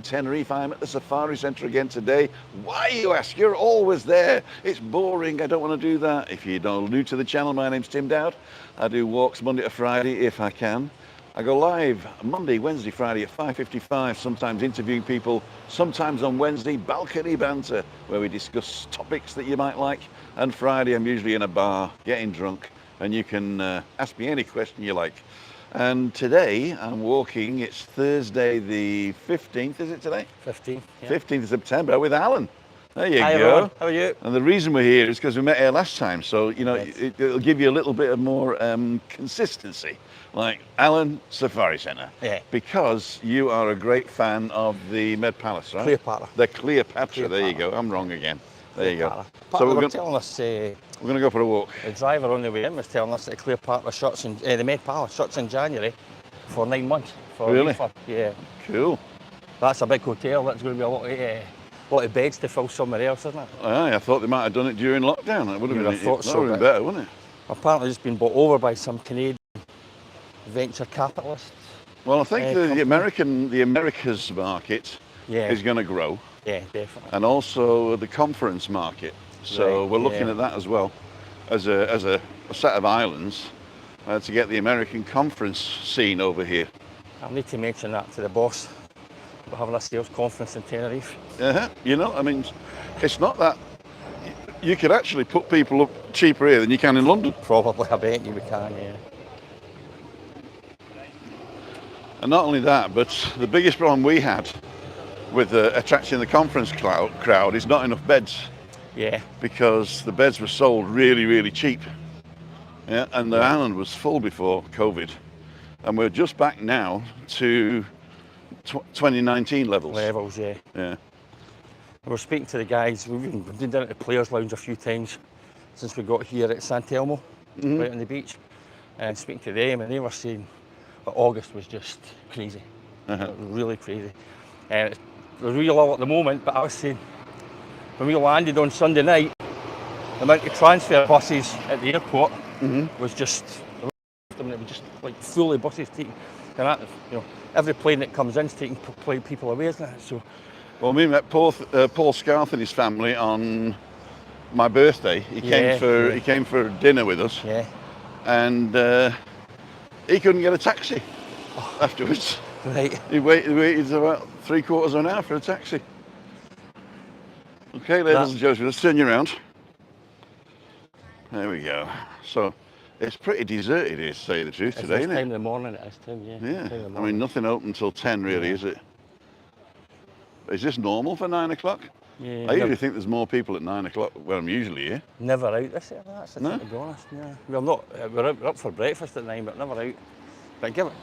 Tenerife. I'm at the Safari Centre again today. Why, you ask? You're always there. It's boring. I don't want to do that. If you're new to the channel, my name's Tim Dowd. I do walks Monday to Friday if I can. I go live Monday, Wednesday, Friday at 5:55, sometimes interviewing people, sometimes on Wednesday, balcony banter, where we discuss topics that you might like. And Friday, I'm usually in a bar, getting drunk, and you can ask me any question you like. And today I'm walking, it's Thursday the 15th, is it today? 15th. Yeah. 15th of September with Alan. There you Hi go. everyone, how are you? And the reason we're here is because we met here last time, so you know Yes. it'll give you a little bit of more consistency. Like Alan, Safari Centre. Yeah. Because you are a great fan of the Med Palace, right? Cleopatra. The Cleopatra. There you go. I'm wrong again. There you go. So we're telling us, we're going to go for a walk. the driver on the way in was telling us that Cleopatra shuts in, the Med Palace shuts in January for 9 months. For Really? Yeah. Cool. That's a big hotel, that's going to be a lot of beds to fill somewhere else, isn't it? Aye, I thought they might have done it during lockdown. That would have been thought so, that would have been better, wouldn't it? Apparently it's been bought over by some Canadian venture capitalists. Well, I think the Americas market is going to grow. Yeah, definitely. And also the conference market. So we're looking at that as well as a set of islands to get the American conference scene over here. I need to mention that to the boss. We're having a sales conference in Tenerife. You know, I mean, it's not that you could actually put people up cheaper here than you can in London. Probably, I bet you we can, yeah. And not only that, but the biggest problem we had with attracting the conference crowd is not enough beds. Yeah. Because the beds were sold really, really cheap. Yeah, and the island was full before COVID. And we're just back now to 2019 levels. Yeah. Yeah. We're speaking to the guys, we've been down at the Players Lounge a few times since we got here at San Telmo, right on the beach, and speaking to them, and they were saying that August was just crazy, really crazy. And it's real low at the moment, but I was saying, when we landed on Sunday night, the amount of transfer buses at the airport was just, it was just like fully buses taking, and that, you know, every plane that comes in is taking people away, isn't it? So. Well, we met Paul Scarth and his family on my birthday. He came for dinner with us. Yeah. And he couldn't get a taxi afterwards. Right. He waited about 3/4 of an hour for a taxi. Okay, ladies and gentlemen, let's turn you around. There we go. So it's pretty deserted here, to tell you the truth, today, isn't it? Time in the morning it is, Tim, yeah. Yeah, I mean, nothing open until 10 really, is it? Is this normal for 9 o'clock? Yeah. I usually think there's more people at 9 o'clock where I'm usually here. Never out this year, that's the thing, to be honest. Yeah. We're up for breakfast at 9, but never out. But give it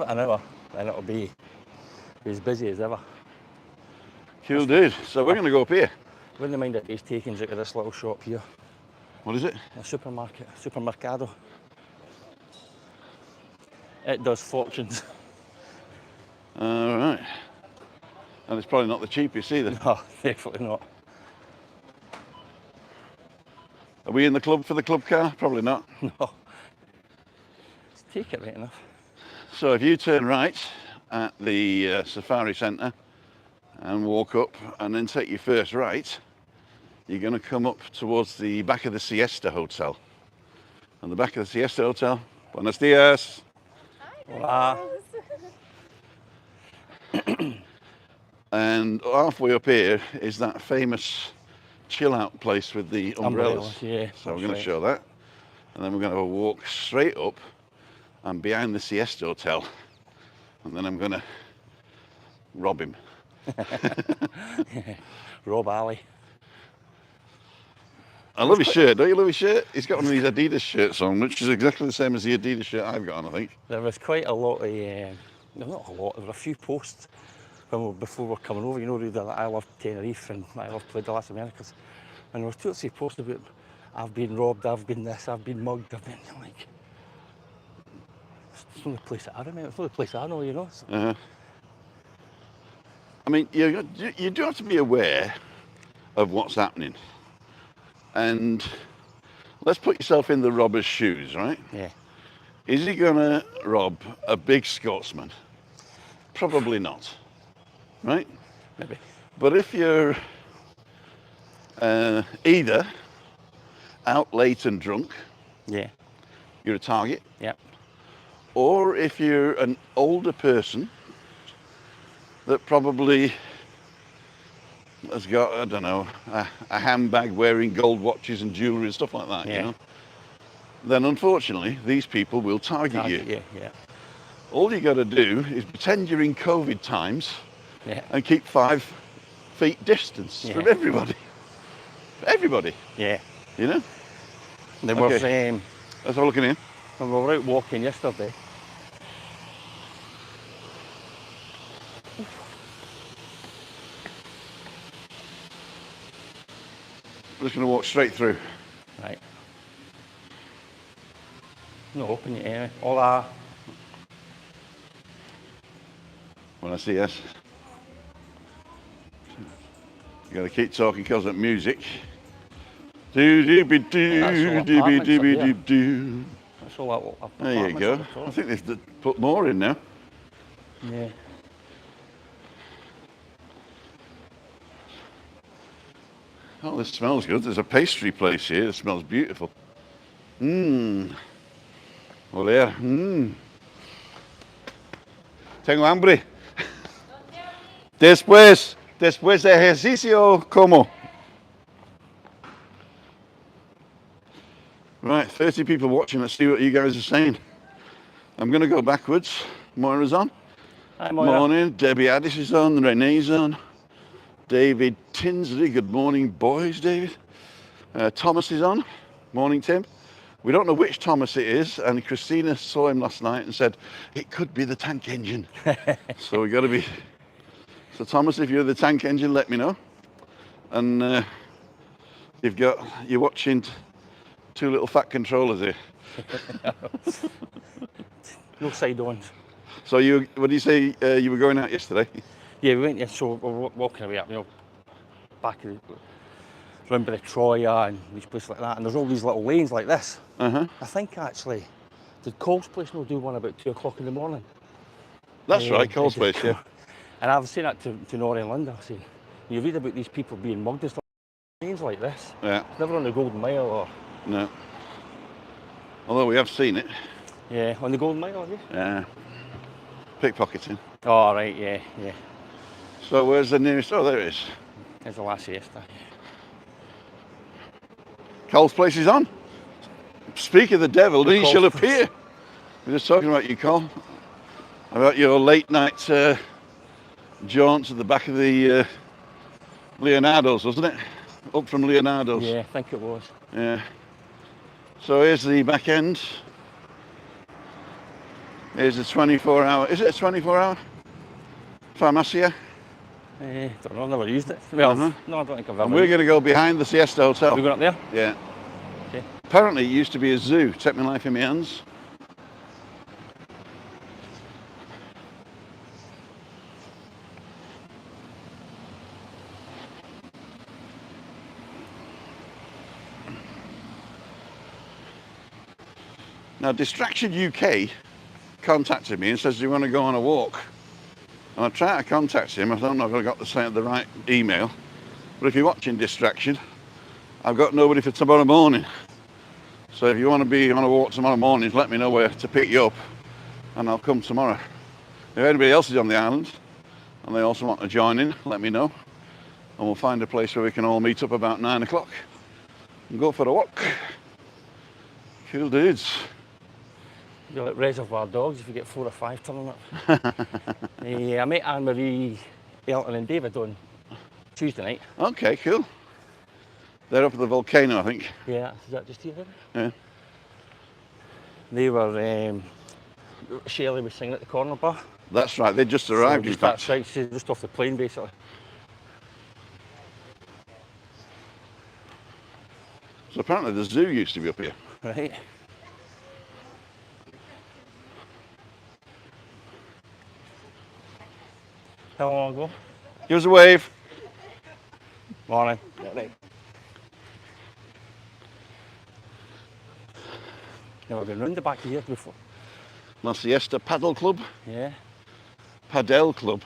an hour and it'll be as busy as ever. Cool dude. So we're going to go up here. Wouldn't mind a day's takings out of this little shop here. What is it? A supermercado. It does fortunes. All right. And it's probably not the cheapest either. No, definitely not. Are we in the club for the club car? Probably not. No. Let's take it right enough. So if you turn right at the Safari Centre and walk up and then take your first right, you're going to come up towards the back of the Siesta Hotel. And the back of the Siesta Hotel, buenos dias. Hola. And halfway up here is that famous chill out place with the umbrellas. Yeah, so we're going to show that. And then we're going to walk straight up and behind the Siesta Hotel. And then I'm going to rob him. Rob Ali. I love his shirt. Don't you love his shirt? He's got one of these Adidas shirts on, which is exactly the same as the Adidas shirt I've got on, I think. There was quite a lot of, not a lot, there were a few posts before we're coming over, you know, that I love Tenerife and I love Playa de las Americas. And there were two or three posts about, I've been robbed, I've been this, I've been mugged, I've been like, it's the only place that I remember, it's the only place I know, you know. So. I mean, you do have to be aware of what's happening. And let's put yourself in the robber's shoes, right? Yeah. Is he going to rob a big Scotsman? Probably not, right? Maybe. But if you're either out late and drunk, Yeah. you're a target, Yep. or if you're an older person that probably has got, I don't know, a handbag wearing gold watches and jewellery and stuff like that, Yeah. you know, then unfortunately these people will target you. Yeah. Yeah. All you got to do is pretend you're in COVID times Yeah. and keep 5 feet distance from everybody. Everybody, Yeah. you know? There Okay. was, Let's have a look in here. when we were out walking yesterday, We're just going to walk straight through. right. No, open it anyway. Hola. When I say yes. You got to keep talking because of music. Do do be do That's all do be apartments do up be there. do do. That's all that There you go. I think they've put more in now. Yeah. Oh, this smells good. There's a pastry place here. It smells beautiful. Mmm. Olé. Mmm. Tengo hambre. Después de ejercicio, como. Right, 30 people watching. Let's see what you guys are saying. I'm going to go backwards. Moira's on. Hi, Moira. Morning. Debbie Addis is on. Renee's on. David Tinsley. Good morning, boys, David. Thomas is on. Morning, Tim. We don't know which Thomas it is, and Christina saw him last night and said, it could be the tank engine. So we got to be... So Thomas, if you're the tank engine, let me know. And you're watching 2 little fat controllers here. No side-ons. So what do you say you were going out yesterday? Yeah, we went, so we're walking away up, back of round by the Troya and these places like that, and there's all these little lanes like this. Uh-huh. I think actually, did Cole's place not do one about 2 o'clock in the morning? That's right, Cole's place, yeah. And I've seen that to Nori and Linda. I've seen, you read about these people being mugged and stuff, lanes like this. Yeah. It's never on the Golden Mile or... No. Although we have seen it. Yeah, on the Golden Mile, have you? Yeah. Pickpocketing. Oh, right, yeah. So where's the nearest? Oh, there it is. There's the last siesta. Cole's place is on. Speak of the devil, he Cole's shall place. appear. We're just talking about you, Cole. About your late night jaunts at the back of the Leonardo's, wasn't it? Up from Leonardo's. Yeah, I think it was. Yeah. So here's the back end. Here's the 24-hour. Is it a 24-hour? Farmacia. Don't know, I've never used it. Well, no, I don't think I've ever And we're used going to go behind the Siesta Hotel. it. We're going up there? Yeah. Okay. Apparently it used to be a zoo. Take my life in my hands. Now, Distraction UK contacted me and says, do you want to go on a walk? And I tried to contact him. I don't know if I got the right email. But if you're watching Distraction, I've got nobody for tomorrow morning. So if you want to be on a walk tomorrow morning, let me know where to pick you up and I'll come tomorrow. If anybody else is on the island and they also want to join in, let me know. And we'll find a place where we can all meet up about 9 o'clock and go for a walk. Cool dudes. You're like reservoir dogs if you get 4 or 5 turning up. I met Anne-Marie, Elton and David on Tuesday night. Okay, cool. They're up at the volcano, I think. Yeah, is that just here? Yeah. They were, Shelley was singing at the corner bar. That's right, they just arrived, So in fact. right, just off the plane basically. So apparently the zoo used to be up here. Right. How long ago? Give us a wave. Morning. Right. Never been round the back of here before. La Siesta Paddle Club. Yeah. Padel club.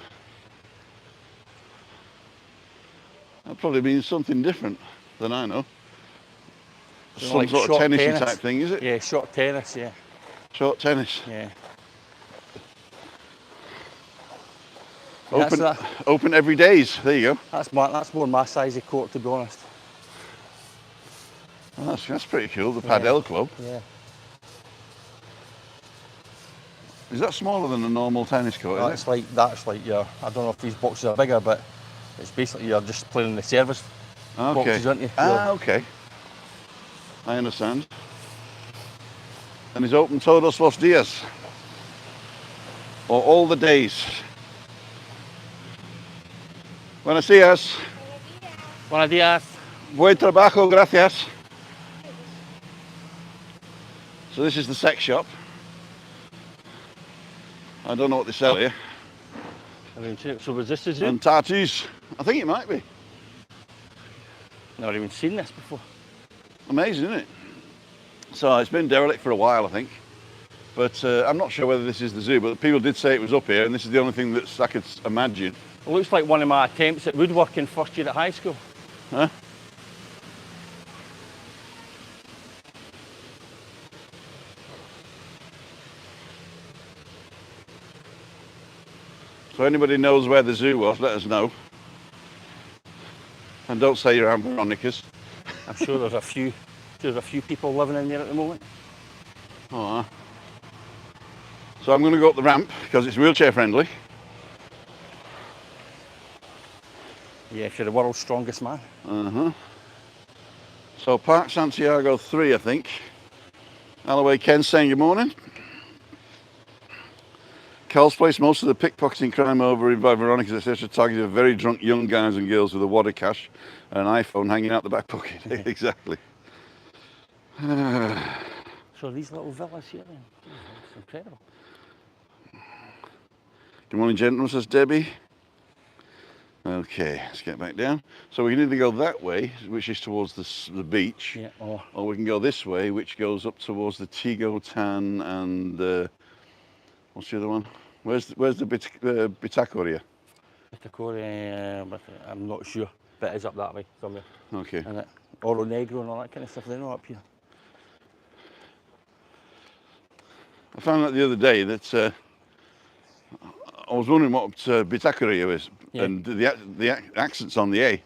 That probably means something different than I know. Some like sort of short tennis-y tennis. type thing, is it? Yeah, short tennis, yeah. Short tennis. Yeah. Yeah, Open, that's, open every days. There you go. that's more my size of court, to be honest. Oh, that's pretty cool. The Yeah. Padel club. Yeah. Is that smaller than a normal tennis court? That's like your. I don't know if these boxes are bigger, but it's basically you're just playing the service boxes, aren't you? Okay. I understand. And it's open todos los días. Or all the days. Buenos días. Buenos días. Buen trabajo, gracias. So this is the sex shop. I don't know what they sell here. So was this the zoo? And tattoos. I think it might be. Never even seen this before. Amazing, isn't it? So it's been derelict for a while, I think. But I'm not sure whether this is the zoo, but people did say it was up here, and this is the only thing that I could imagine. It looks like one of my attempts at woodworking first year at high school. Huh? So anybody knows where the zoo was, let us know. And don't say you're Veronica's. I'm sure there's a few people living in there at the moment. Oh. So I'm going to go up the ramp because it's wheelchair friendly. Yeah, if you're the world's strongest man. So Park Santiago 3, I think. Alloway Ken saying good morning. Carl's place, most of the pickpocketing crime over by Veronica's etc. targeted very drunk young guys and girls with a wad of cash and an iPhone hanging out the back pocket. Exactly. So these little villas here then, it's incredible. Good morning, gentlemen, says Debbie. Okay, let's get back down. So we can either go that way, which is towards the beach, Yeah. or we can go this way, which goes up towards the Tigotan and what's the other one? Where's the Bitacoria? Bitacoria, but I'm not sure. But it's up that way somewhere. Okay. And Oro Negro and all that kind of stuff. They're not up here. I found out the other day that I was wondering what Bitacoria is, Yeah. and the accent's on the A,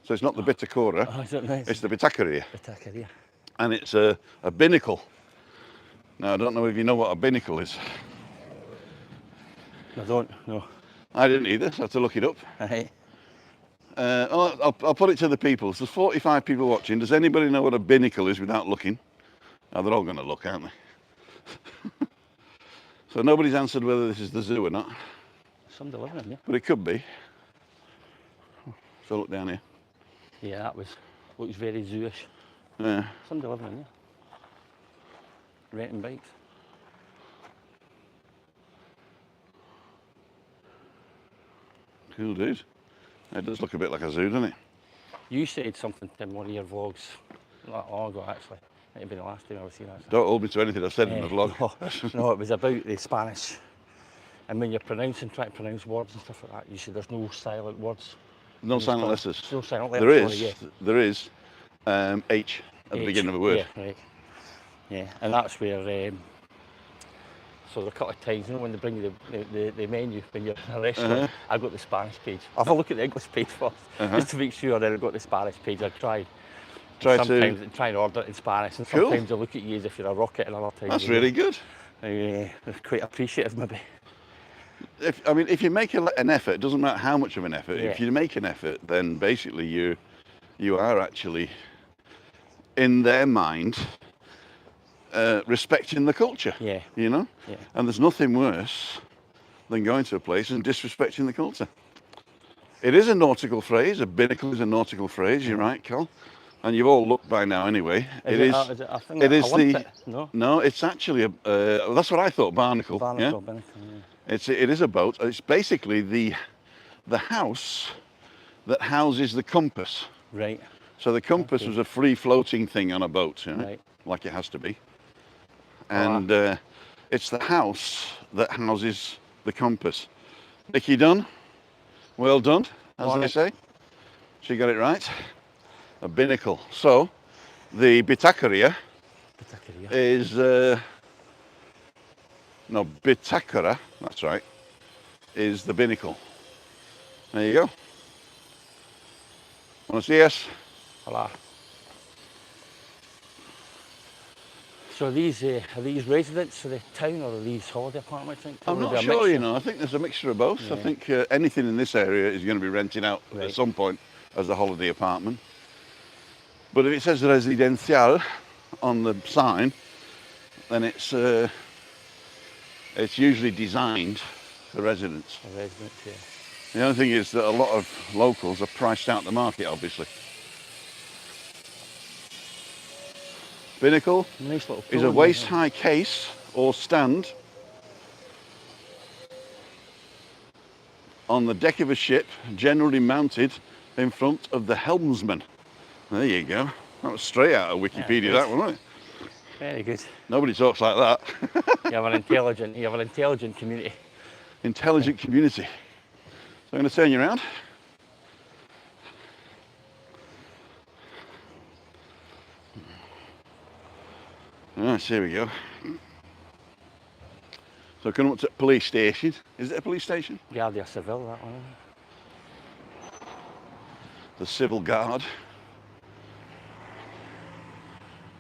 so it's not the Bitacora, Oh, is it nice? it's the Bitacoria, Bitacoria. and it's a binnacle. Now I don't know if you know what a binnacle is. I don't know. I didn't either, so I had to look it up. Right. I'll put it to the people. So there's 45 people watching. Does anybody know what a binnacle is without looking? Oh, they're all going to look, aren't they? So nobody's answered whether this is the zoo or not. Somebody living in here. But it could be. So look down here. Yeah, that looks very zoo-ish. Yeah. Somebody living in here. Renting bikes. Cool, dude. It does look a bit like a zoo, doesn't it? You said something in one of your vlogs not long ago, actually. It had been the last time I was here, actually. Don't hold me to anything I've said in the vlog. No, it was about the Spanish. And when you're trying to pronounce words and stuff like that, you see there's no silent words. No silent letters. No silent letters. There is H at the beginning of a word. Yeah, right. Yeah, and that's where, so a couple of times, you know, when they bring you the menu when you're in a restaurant, I got the Spanish page. I have a look at the English page first, just to make sure that I got the Spanish page. I try and order it in Spanish, and sometimes I look at you as if you're a rocket, and other times. That's really good. They're quite appreciative, maybe. If you make an effort, it doesn't matter how much of an effort. Yeah. If you make an effort, then basically you are actually, in their mind, respecting the culture. Yeah. You know? Yeah. And there's nothing worse than going to a place and disrespecting the culture. It is a nautical phrase. A binnacle is a nautical phrase. You're right, Carl. And you've all looked by now anyway. No, it's actually that's what I thought, barnacle. Barnacle, yeah? binnacle, yeah. It is a boat. It's basically the house that houses the compass. Right. So the compass was a free floating thing on a boat, you know, Right. like it has to be. And it's the house that houses the compass. Nicky done. Well done, as Morning. I say. She got it right. A binnacle. So, the Bitakara is, no, Bitakara, that's right, is the binnacle. There you go. Buenos dias. Hola. So are these residents of the town, or are these holiday apartments? I think? I'm Or is not there a sure, mixture? you know. I think there's a mixture of both. Yeah. I think anything in this area is going to be rented out at Right. some point as a holiday apartment. But if it says residencial on the sign, then it's usually designed for residents. A resident, yeah. The only thing is that a lot of locals are priced out the market, obviously. Binnacle Nice little is pool a in there, waist-high case or stand on the deck of a ship, generally mounted in front of the helmsman. There you go. That was straight out of Wikipedia, good. that one, wasn't it? Very good. Nobody talks like that. You have an intelligent community. Intelligent community. So I'm going to turn you around. Right, here we go. So coming up to the police station. Is it a police station? Guardia Civil, that one. The civil guard.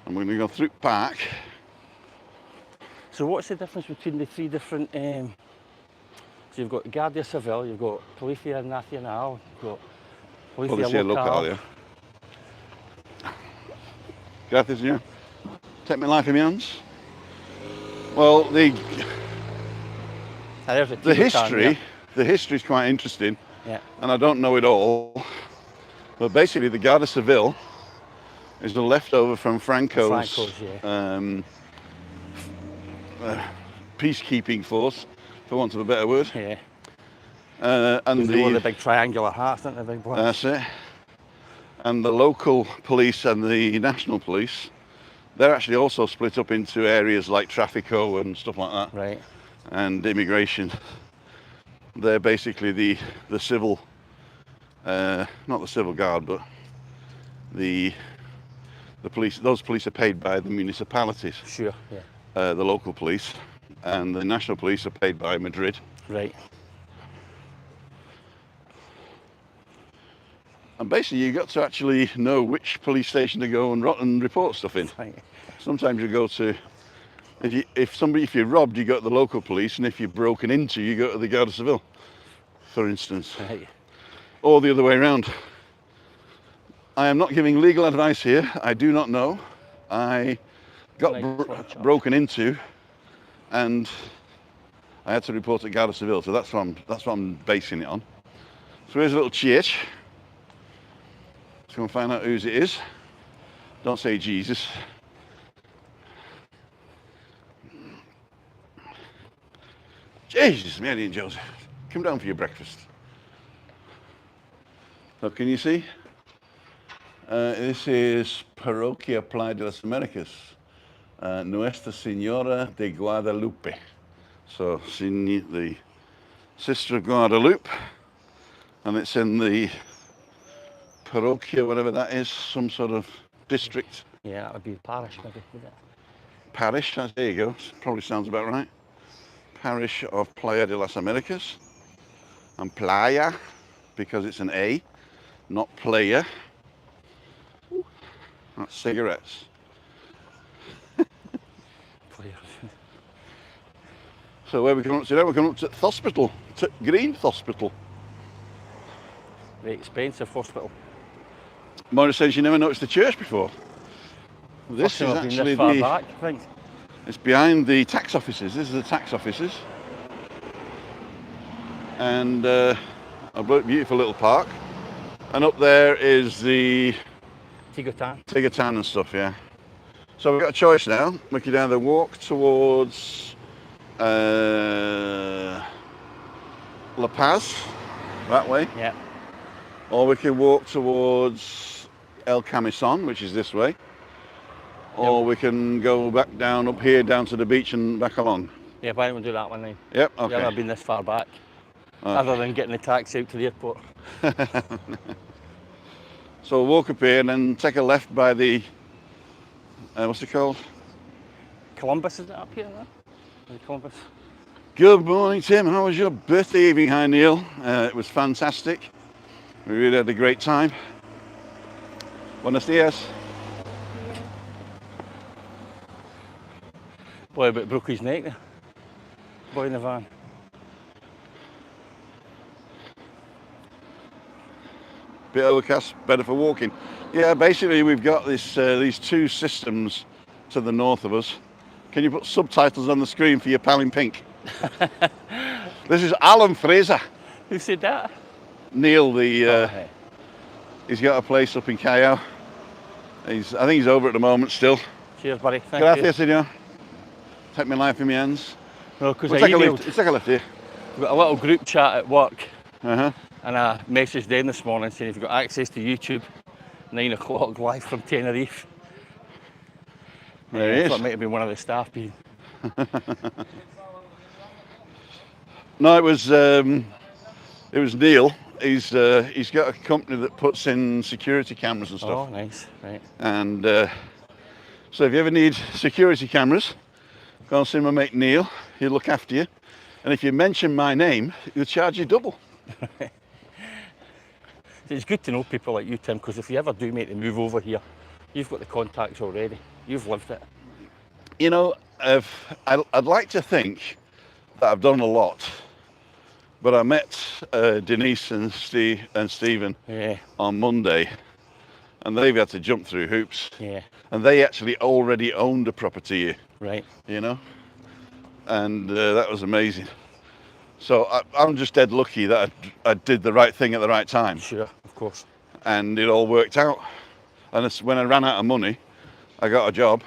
And we're going to go through park. So what's the difference between the three different? So you've got Guardia Civil, you've got Policia Nacional, you've got Policia Local, yeah. Gracias, señor. Take my life in my hands. Well, the history is quite interesting. Yeah. And I don't know it all. But basically, the Guardia Civil is the leftover from Franco's peacekeeping force, for want of a better word. Yeah. And they wore the big triangular hats, didn't they, big ones? That's it. And the local police and the national police, they're actually also split up into areas like Trafico and stuff like that. Right. And immigration. They're basically the civil, not the civil guard, but the police. Those police are paid by the municipalities. Sure, yeah. The local police, and the national police are paid by Madrid. Right. And basically, you've got to actually know which police station to go and report stuff in. Right. Sometimes you go to, if you're robbed, you go to the local police, and if you're broken into, you go to the Guardia Civil, for instance. Right. Or the other way around. I am not giving legal advice here. I do not know. I got broken into, and I had to report at Guardia Civil, so that's what I'm basing it on. So here's a little church. Let's go and find out whose it is. Don't say Jesus. Jesus, Mary and Joseph, come down for your breakfast. So can you see? This is Parroquia Playa de las Americas, Nuestra Señora de Guadalupe. So the Sister of Guadalupe, and it's in the Parroquia, whatever that is, some sort of district. Yeah, that would be the parish, maybe, would it? Parish, there you go, probably sounds about right. Parish of Playa de las Americas. And playa, because it's an A, not player. That's cigarettes. So where we come up to now? We're coming up to the hospital, to Green Hospital. Very expensive hospital. Moira says you never noticed the church before. This is actually back, I think. It's behind the tax offices. This is the tax offices. And a beautiful little park. And up there is the Tigatan and stuff, yeah. So we've got a choice now. We could either walk towards La Paz, that way. Yeah. Or we can walk towards El Camisón, which is this way. Or we can go back down up here, down to the beach and back along. Yeah, why don't we do that one then? Yep, okay. I've never been this far back. other than getting the taxi out to the airport. So we'll walk up here and then take a left by the, what's it called? Columbus, is it up here now? Columbus. Good morning, Tim. How was your birthday evening? Hi, Neil. It was fantastic. We really had a great time. Buenos dias. Boy about broke his neck there. Boy in the van. Bit overcast, better for walking. Yeah, basically we've got this these two systems to the north of us. Can you put subtitles on the screen for your pal in pink? This is Alan Fraser. Who said that? Neil, the Hey. he's got a place up in Callao. I think he's over at the moment still. Cheers, buddy. Thank Gracias, senor. Take my life in my hands. you. No, because We'll I take a emailed. lift. Let's take a lift here. We've got a little group chat at work, Uh-huh. and I messaged them this morning saying if you've got access to YouTube, 9 o'clock live from Tenerife. There he I thought is. it might have been one of the staff being. No, it was Neil. He's got a company that puts in security cameras and Oh, stuff. nice. Right. And so if you ever need security cameras, go and see my mate Neil. He'll look after you. And if you mention my name, he'll charge you double. It's good to know people like you, Tim, because if you ever do make the move over here, you've got the contacts already. You've lived it. You know, I'd like to think that I've done a lot, but I met Denise and Stephen Yeah, on Monday, and they've had to jump through hoops, yeah, and they actually already owned a property here, right. you know, and that was amazing. So I'm just dead lucky that I did the right thing at the right time, Sure, of course. and it all worked out. And it's when I ran out of money, I got a job,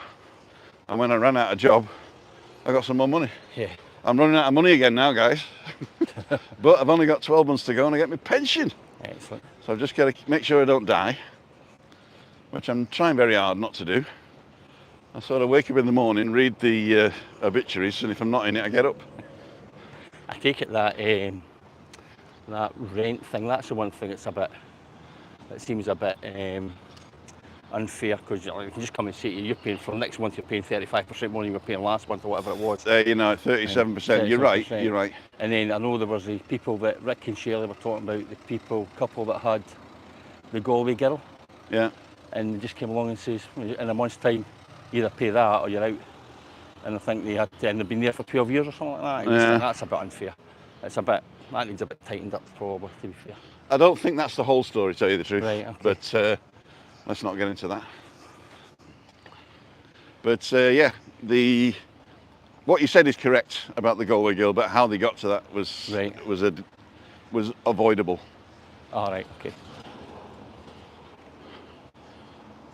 and when I ran out of job, I got some more money. Yeah. I'm running out of money again now, guys. But I've only got 12 months to go and I get my pension. Excellent. So I've just got to make sure I don't die, which I'm trying very hard not to do. I sort of wake up in the morning, read the obituaries, and if I'm not in it, I get up. I take it that that rent thing, that's the one thing that's a bit, it seems a bit unfair, because you can just come and say to you, you're paying for next month, you're paying 35% more than you were paying last month or whatever it was. You know, 37%. You're right. 37%. You're right. And then I know there was the people that Rick and Shirley were talking about, the couple that had the Galway girl, Yeah. and they just came along and says, in a month's time, either pay that or you're out. And I think they had to, and they've been there for 12 years or something like that. And Yeah. that's a bit unfair. It's a bit, that needs a bit tightened up probably, to be fair. I don't think that's the whole story, to tell you the truth. Right, okay. But let's not get into that. But yeah, what you said is correct about the Galway girl, but how they got to that was Right. was avoidable, All right, okay.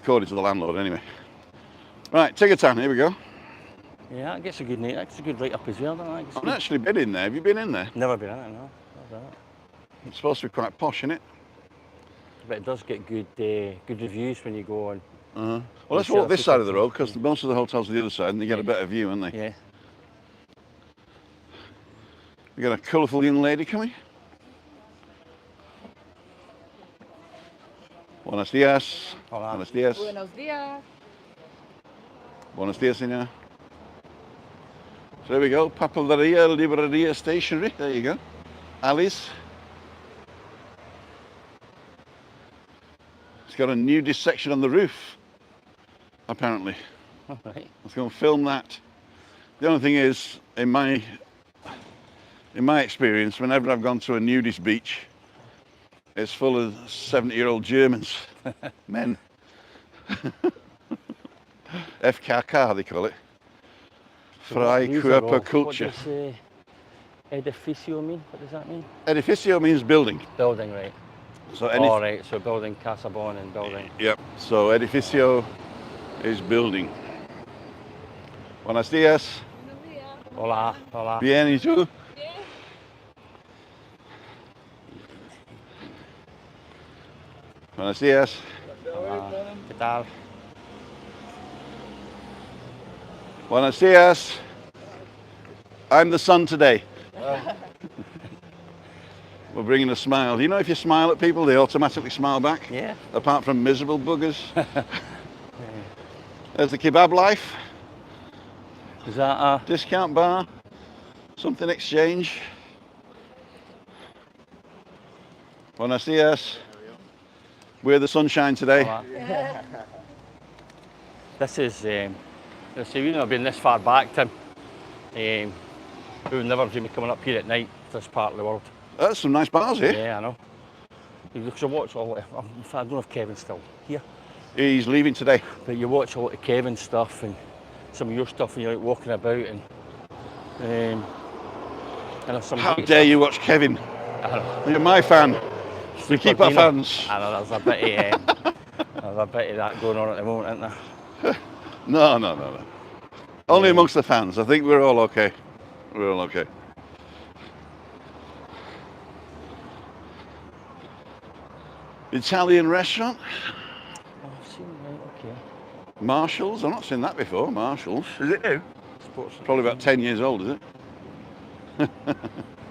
according to the landlord, anyway. Right, take your time. Here we go. Yeah, that gets a good night. That's a good right up as well, doesn't it? It's I've good. actually been in there. Have you been in there? Never been in it, no. Never done it. It's supposed to be quite posh, isn't it? But it does get good reviews when you go on. Well, let's walk this side of the road because most of the hotels are the other side, and they get a better view, haven't they? Yeah. We got a colourful young lady coming. Buenos dias. Hola. Buenos dias. Buenos días. Buenos dias, senor. So there we go. Papeleria, Libreria, Stationery. There you go. Alice. It's got a nudist section on the roof, apparently. All right. Let's go and film that. The only thing is, in my experience, whenever I've gone to a nudist beach, it's full of 70-year-old Germans, men. FKK, they call it. Freie Körperkultur. What does edificio mean? What does that mean? Edificio means building. Building, right. So All right, so building, Casabon and building. Yep. So edificio is building. Buenos dias. Buenos días. Hola, hola. Bien, y tú? Bien. Buenos dias. Hola. ¿Qué tal? Buenos dias. I'm the sun today. We're bringing a smile. You know, if you smile at people, they automatically smile back. Yeah. Apart from miserable buggers. There's the kebab life. Is that a... Discount bar. Something exchange. Buenos dias. We're the sunshine today. This is, let's see, we've never been this far back, Tim. We would never dream of coming up here at night to this part of the world. That's some nice bars here. Yeah, I know. You should watch all the, I don't know if Kevin's still here. He's leaving today. But you watch a lot of Kevin's stuff and some of your stuff and you're like walking about and there's some How great dare stuff. you watch Kevin? I know. You're my fan. We keep our fans. I know, there's a bit of that going on at the moment, isn't there? No. Only amongst the fans. I think we're all okay. We're all okay. Italian restaurant. Oh, I've seen, right, okay. Marshall's. I've not seen that before. Marshall's. Is it new? Sports. Probably about 10 years old, is it?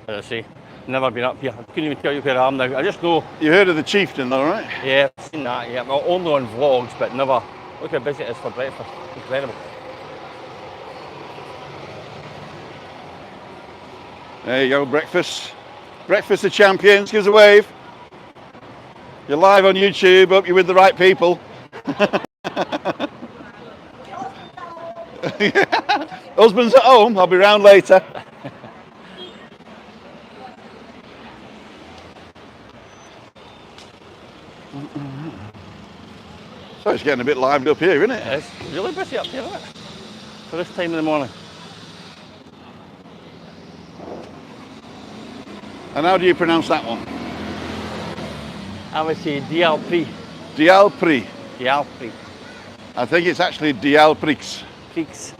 As I say, never been up here. I couldn't even tell you where I am now. I just know. You heard of the Chieftain though, right? Yeah, I've seen that, yeah. Well, only on vlogs, but never. Look how busy it is for breakfast. Incredible. There you go, breakfast. Breakfast of champions. Give us a wave. You're live on YouTube. Hope you're with the right people. Husband's at home. I'll be round later. So it's getting a bit lively up here, isn't it? It's really busy up here, isn't it? For this time in the morning. And how do you pronounce that one? I would say DLP. Dialpri. DLP. I think it's actually Dialprix. Creeks.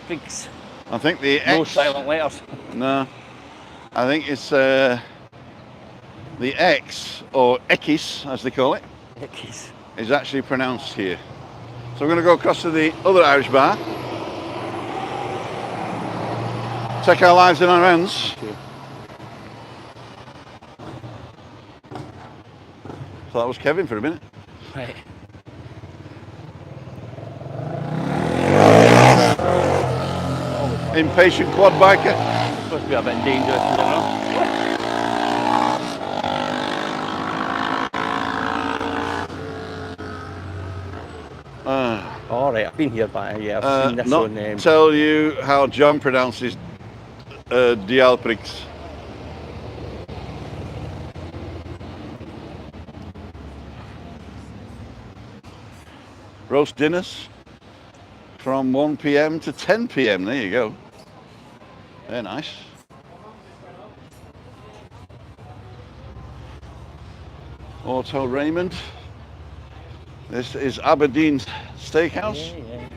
Creeks. I think the No X. silent letters. No. I think it's the X, or Ekis as they call it, Creeks. is actually pronounced here. So we're going to go across to the other Irish bar. Take our lives in our hands. Okay. So that was Kevin for a minute. Right. Impatient quad biker. Supposed to be a bit dangerous, I don't know. All right, I've been here, but yeah, I've seen this Not on. tell you how John pronounces Dialprix. Roast dinners from 1 p.m. to 10 p.m. There you go. Very nice. Auto Raymond. This is Aberdeen Steakhouse Yeah.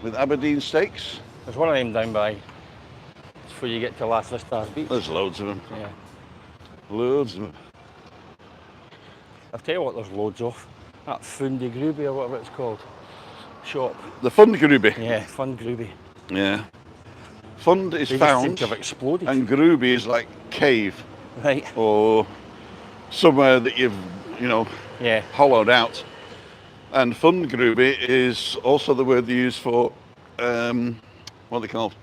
with Aberdeen steaks. There's one of them down by before you get to Las Vistas Beach. There's loads of them. Yeah. Loads of them. I'll tell you what, there's loads of. That Fundy Groovy or whatever it's called. Shop. The Fund Gruby. Yeah, Fun Groovy. Yeah. Fund is They just seem found to have exploded. and Gruby is like cave Right. or somewhere that you've, Yeah. hollowed out. And Fund Gruby is also the word they use for, what are they called?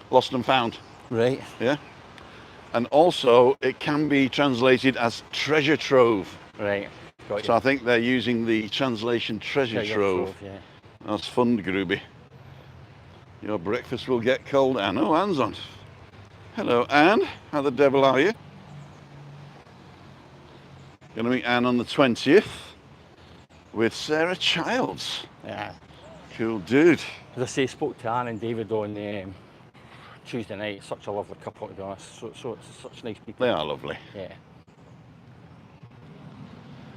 Lost and found. Right. Yeah. And also it can be translated as treasure trove. Right. Got you. So I think they're using the translation treasure trove. Yeah. That's Fund Gruby. Your breakfast will get cold. Anne. Oh, Anne's on. Hello, Anne. How the devil are you? Going to meet Anne on the 20th with Sarah Childs. Yeah. Cool dude. As I say, spoke to Anne and David on Tuesday night. Such a lovely couple, to be honest. So it's such nice people. They are lovely. Yeah.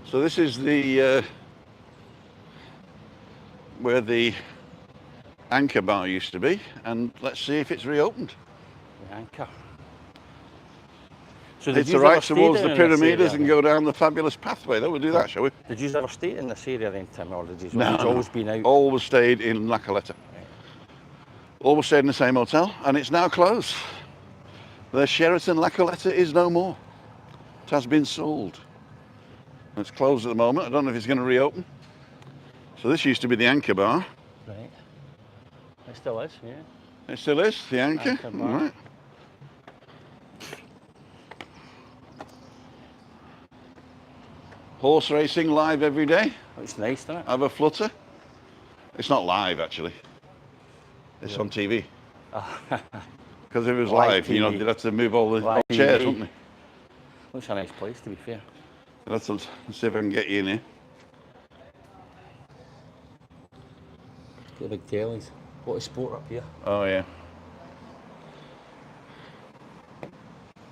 So this is the where the Anchor Bar used to be, and let's see if it's reopened. The Anchor. So It's the right towards the pyramids and go down the fabulous pathway. Though we'll do that, shall we? Did you ever stay in this area then, Tim, or did you No, always been out? Always stayed in La Caleta. Right. Always stayed in the same hotel, and it's now closed. The Sheraton La Coletta is no more. It has been sold. It's closed at the moment. I don't know if it's going to reopen. So this used to be the Anchor Bar. Right. It still is, yeah. It still is, the Anchor. Anchor Bar. Right. Horse racing live every day. Looks nice, doesn't it? Have a flutter. It's not live, actually. It's on TV. Because if it was live, you know, TV. they'd have to move all the Live chairs, TV. wouldn't they? Looks a nice place, to be fair. Let's see if I can get you in here. Get the big tellies. What a sport up here. Oh, yeah.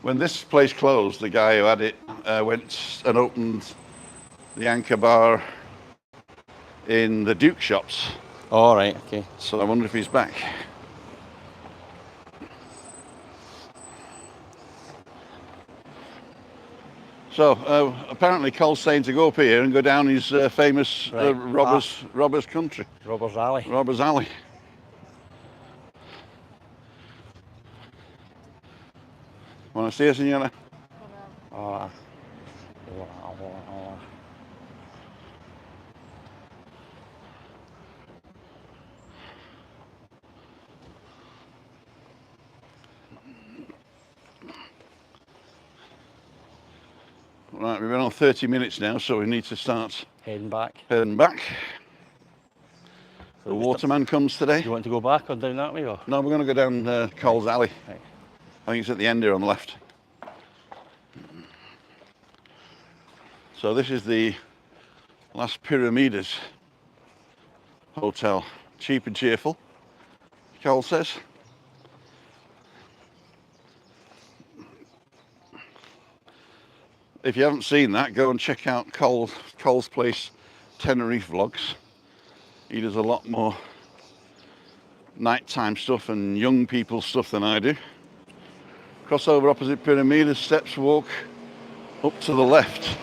When this place closed, the guy who had it went and opened the Anchor Bar in the Duke shops. All right, okay. So I wonder if he's back. So apparently Cole's saying to go up here and go down his famous Right. robbers country, Robbers Alley. Robbers Alley. Want to see us, Senora? Ah. Right, we've been on 30 minutes now, so we need to start Heading back. heading back. So The we waterman comes today. You want to go back or down that way, or? No, we're going to go down Cole's Alley. Right. I think it's at the end here on the left. So this is the Las Piramidas hotel. Cheap and cheerful, Cole says. If you haven't seen that, go and check out Cole's Place Tenerife vlogs. He does a lot more nighttime stuff and young people stuff than I do. Cross over opposite Piramidas, steps walk up to the left.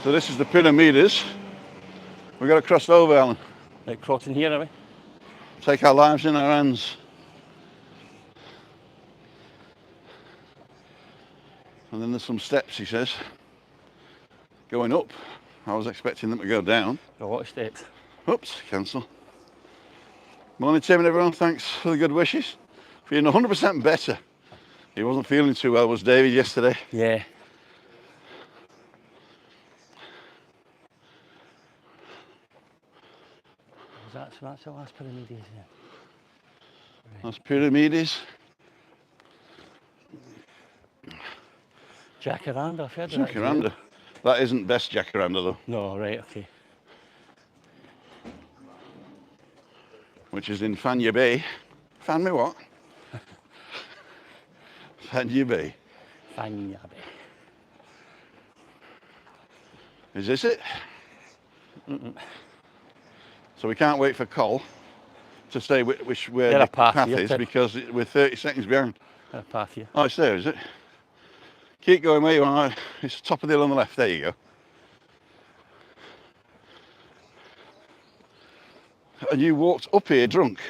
So this is the Piramidas. We've got to cross over, Alan. Right, crossing here, are we? Take our lives in our hands. And then there's some steps, he says, going up. I was expecting them to go down. A lot of steps. Oops, cancel. Morning, Tim and everyone. Thanks for the good wishes. Feeling 100% better. He wasn't feeling too well, was David, yesterday? Yeah. So that's the last Piramides then. Right. That's Piramides. Jacaranda, I've heard of that. Jacaranda. That isn't best Jacaranda, though. No, right, okay. Which is in Fanya Bay. Fan me what? Fanya Bay. Fanya Bay. Is this it? So we can't wait for Cole to say where They're the a path path here, is Tim. because we're 30 seconds behind. A path here. Oh, it's there, is it? Keep going where you are. It's top of the hill on the left. There you go. And you walked up here drunk.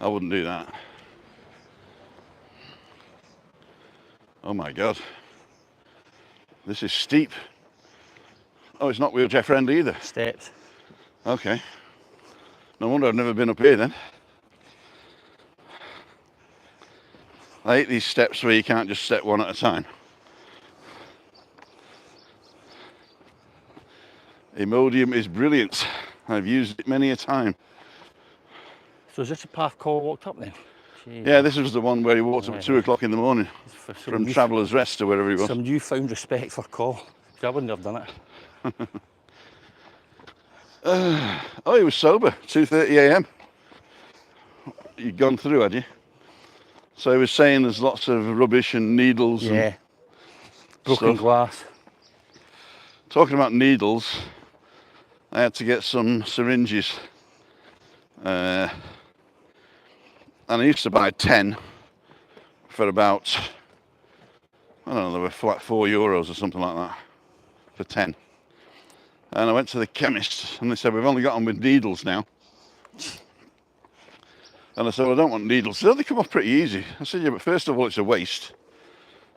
I wouldn't do that. Oh my God. This is steep. Oh, it's not wheelchair friendly either. Steps. Okay. No wonder I've never been up here then. I hate these steps where you can't just step one at a time. Imodium is brilliant. I've used it many a time. So is this a path Cole walked up then? Jeez. Yeah, this was the one where he walked up at 2 o'clock in the morning For some from new- Traveller's Rest or wherever he was. Some newfound respect for Cole. 'Cause I wouldn't have done it. Oh, he was sober, 2:30 a.m. You'd gone through, had you? So he was saying there's lots of rubbish and needles. Yeah. And Broken stuff. glass. Talking about needles, I had to get some syringes. And I used to buy 10 for about, I don't know, they were like €4 or something like that for 10. And I went to the chemist and they said, we've only got them with needles now. And I said, well, I don't want needles. So they come off pretty easy. I said, yeah, but first of all, it's a waste.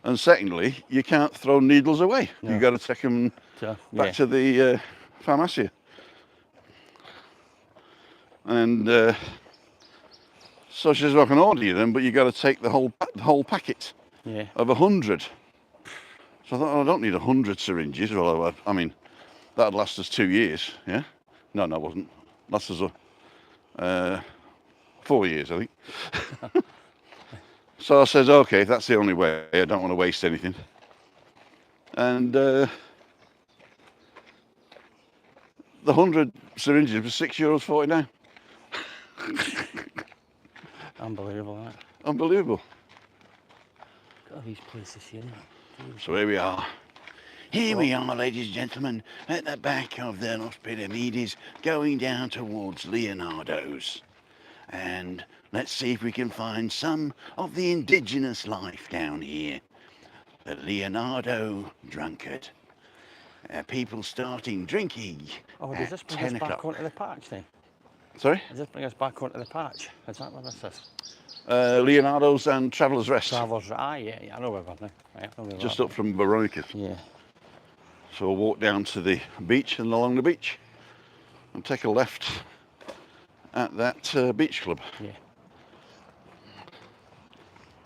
And secondly, you can't throw needles away. No. You've got to take them So, back to the pharmacy. And so she says, well, I can order you them, but you've got to take the whole packet of 100. So I thought, oh, I don't need 100 syringes. Well, I mean, that'd last us 2 years, yeah? No, it wasn't. Last us 4 years, I think. So I says, okay, if that's the only way, I don't want to waste anything. And the 100 syringes was €6.49. unbelievable, that. Unbelievable. Look at these places here. So here we are. Here we are, ladies and gentlemen, at the back of the Los Pyramides, going down towards Leonardo's. And let's see if we can find some of the indigenous life down here. The Leonardo drunkard. People starting drinking does this at bring 10 us back o'clock. onto the patch then? Sorry? Does this bring us back onto the patch? Is that what this is? Leonardo's and Traveller's Rest. Travellers, yeah, I know where we're going. Right, I know where Just we're up from Veronica's. Yeah. So we'll walk down to the beach and along the beach and take a left at that beach club. Yeah.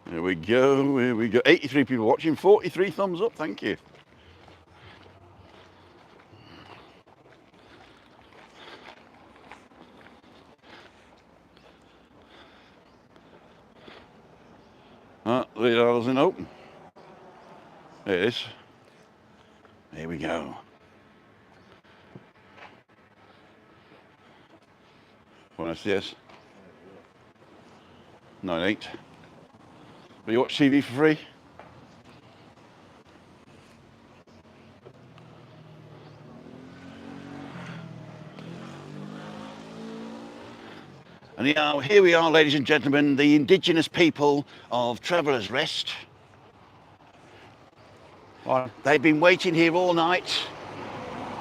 Here we go, here we go. 83 people watching, 43 thumbs up, thank you. Leonardo's in open. There it is. Here we go. Buenos dias. No, it ain't. But you watch TV for free? And here we are, ladies and gentlemen, the indigenous people of Traveller's Rest. On. They've been waiting here all night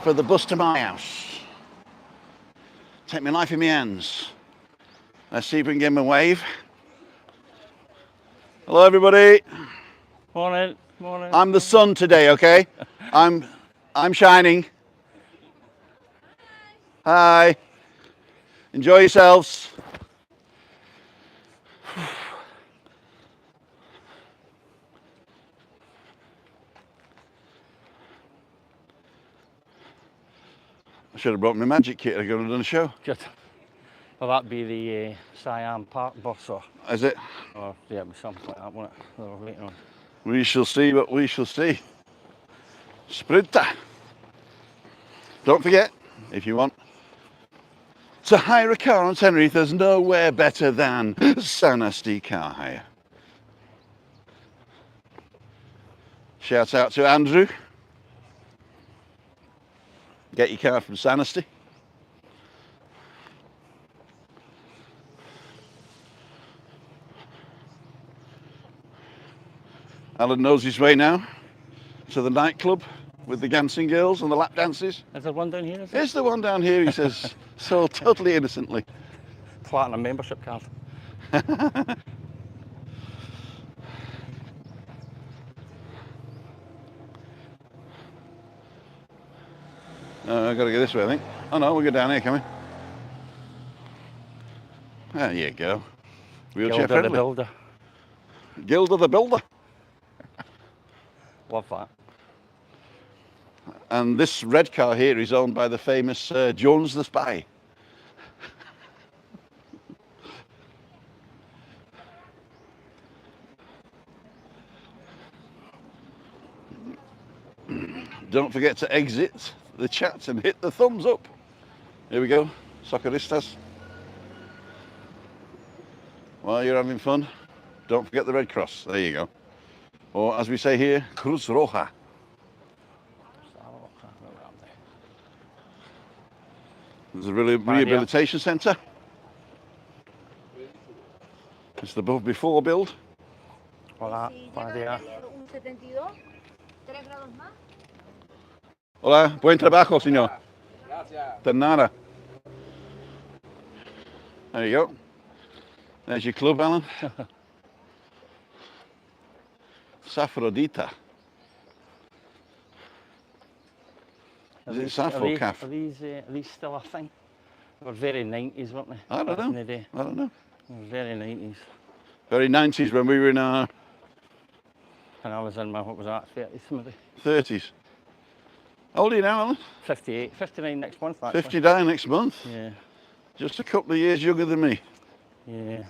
for the bus to my house. Take my life in my hands. Let's see if we can give them a wave. Hello, everybody. Morning, morning. I'm the sun today, okay? I'm shining. Hi. Enjoy yourselves. I should have brought my magic kit. I could have done a show. Good. Will that be the Siam Park bus or? Is it? Or yeah, it'll be something like that, won't it? That we're waiting on. We shall see what we shall see. Sprinter. Don't forget, if you want to hire a car on Tenerife, there's nowhere better than Sanasti Car Hire. Shout out to Andrew. Get your car from Sanasti. Alan knows his way now to the nightclub with the dancing girls and the lap dances. Is there one down here? Is it? Here's the one down here, he says, so totally innocently. Platinum membership card. I've got to go this way, I think. Oh no, we'll go down here, can we? There you go. Wheelchair Gilda the friendly. Builder. Gilda the Builder. Love that. And this red car here is owned by the famous Jones the Spy. Don't forget to exit the chat and hit the thumbs up. Here we go, Socorristas. While you're having fun, don't forget the Red Cross. There you go. Or as we say here, Cruz Roja. There's a rehabilitation centre. It's the before build. Hola, buenos días. Hola, buen trabajo, señor. De nada. There you go. There's your club, Alan. Saffrodita. Is it Saff or Calf? Are these still a thing? They were very 90s, weren't they? I don't back know. in the day. I don't know. They were very 90s. Very 90s when we were in our And I was in my, what was that, 30s maybe? 30s. How old are you now, Alan? 58, 59 next month actually. 59 next month. Yeah, Just a couple of years younger than me. yeah.